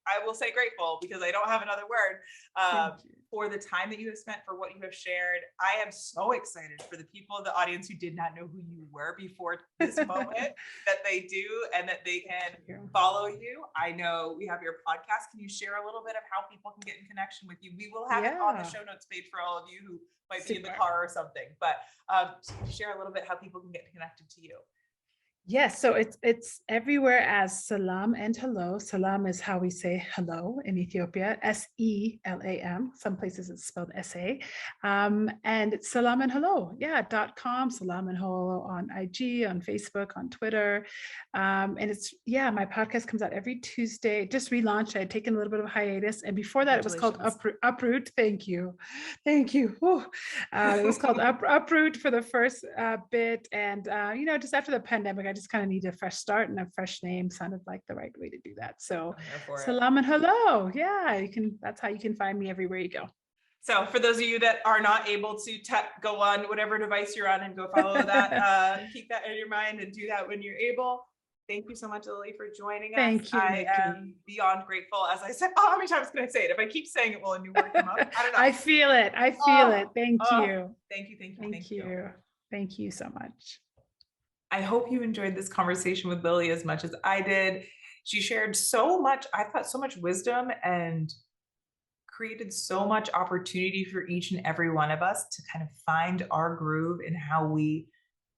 I will say grateful, because I don't have another word, Thank you. for the time that you have spent, for what you have shared. I am so excited for the people in the audience who did not know who you were before this moment, that they do, and that they can Thank you. follow you. I know we have your podcast. Can you share a little bit of how people can get in connection with you? We will have it on the Yeah, show notes page for all of you who might be in the super. car or something, but share a little bit how people can get connected to you. Yes, so it's everywhere as Salam and Hello. Salam is how we say hello in Ethiopia, SELAM. Some places it's spelled SA. And it's Salam and Hello, yeah, .com, Salam and Hello on IG, on Facebook, on Twitter. And my podcast comes out every Tuesday. Just relaunched. I had taken a little bit of a hiatus. And before that, it was called Congratulations. Uproot. Thank you. Thank you. It was called Uproot for the first bit. And, just after the pandemic, I just kind of needed a fresh start, and a fresh name sounded like the right way to do that. So I'm here for it. Salam and Hello. Yeah, that's how you can find me everywhere you go. So for those of you that are not able to go on whatever device you're on and go follow that, keep that in your mind and do that when you're able. Thank you so much, Lily, for joining us. Thank you, I Nikki. am beyond grateful. As I said, how many times can I say it? If I keep saying it, will a new word come up? I don't know. I feel it. I feel it. Thank you. Thank you. Thank you. Thank you. Thank you so much. I hope you enjoyed this conversation with Lily as much as I did. She shared so much, I thought, so much wisdom, and created so much opportunity for each and every one of us to kind of find our groove in how we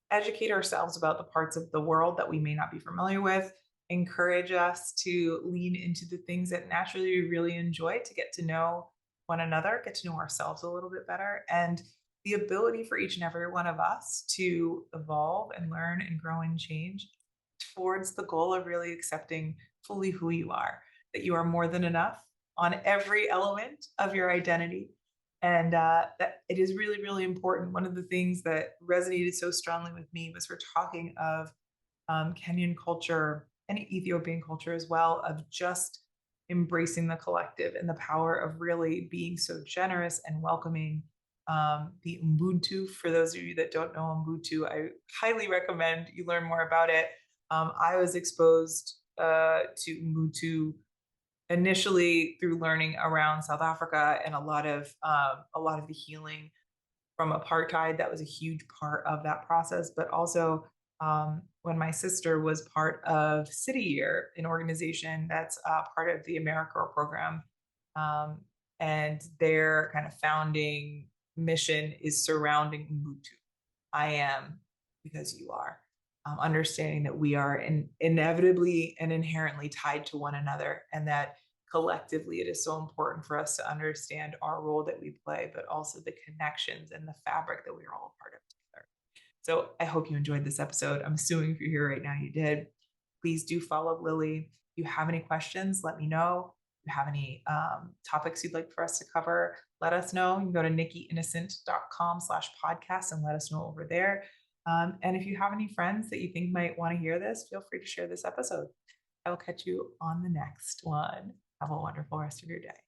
educate ourselves about the parts of the world that we may not be familiar with, encourage us to lean into the things that naturally we really enjoy, to get to know one another, get to know ourselves a little bit better, and the ability for each and every one of us to evolve and learn and grow and change towards the goal of really accepting fully who you are, that you are more than enough on every element of your identity. And that it is really, really important. One of the things that resonated so strongly with me was her talking of Kenyan culture and Ethiopian culture as well, of just embracing the collective and the power of really being so generous and welcoming. The Ubuntu, for those of you that don't know Ubuntu, I highly recommend you learn more about it. I was exposed to Ubuntu initially through learning around South Africa and a lot of the healing from apartheid. That was a huge part of that process, but also when my sister was part of City Year, an organization that's part of the AmeriCorps program, um, and their kind of founding mission is surrounding Ubuntu. I am because you are. Understanding that we are inevitably and inherently tied to one another, and that collectively it is so important for us to understand our role that we play, but also the connections and the fabric that we are all a part of together. So I hope you enjoyed this episode. I'm assuming if you're here right now, you did. Please do follow Lilly. If you have any questions, let me know. If you have any topics you'd like for us to cover, let us know. You can go to nikkyinnocent.com/podcast and let us know over there. And if you have any friends that you think might want to hear this, feel free to share this episode. I will catch you on the next one. Have a wonderful rest of your day.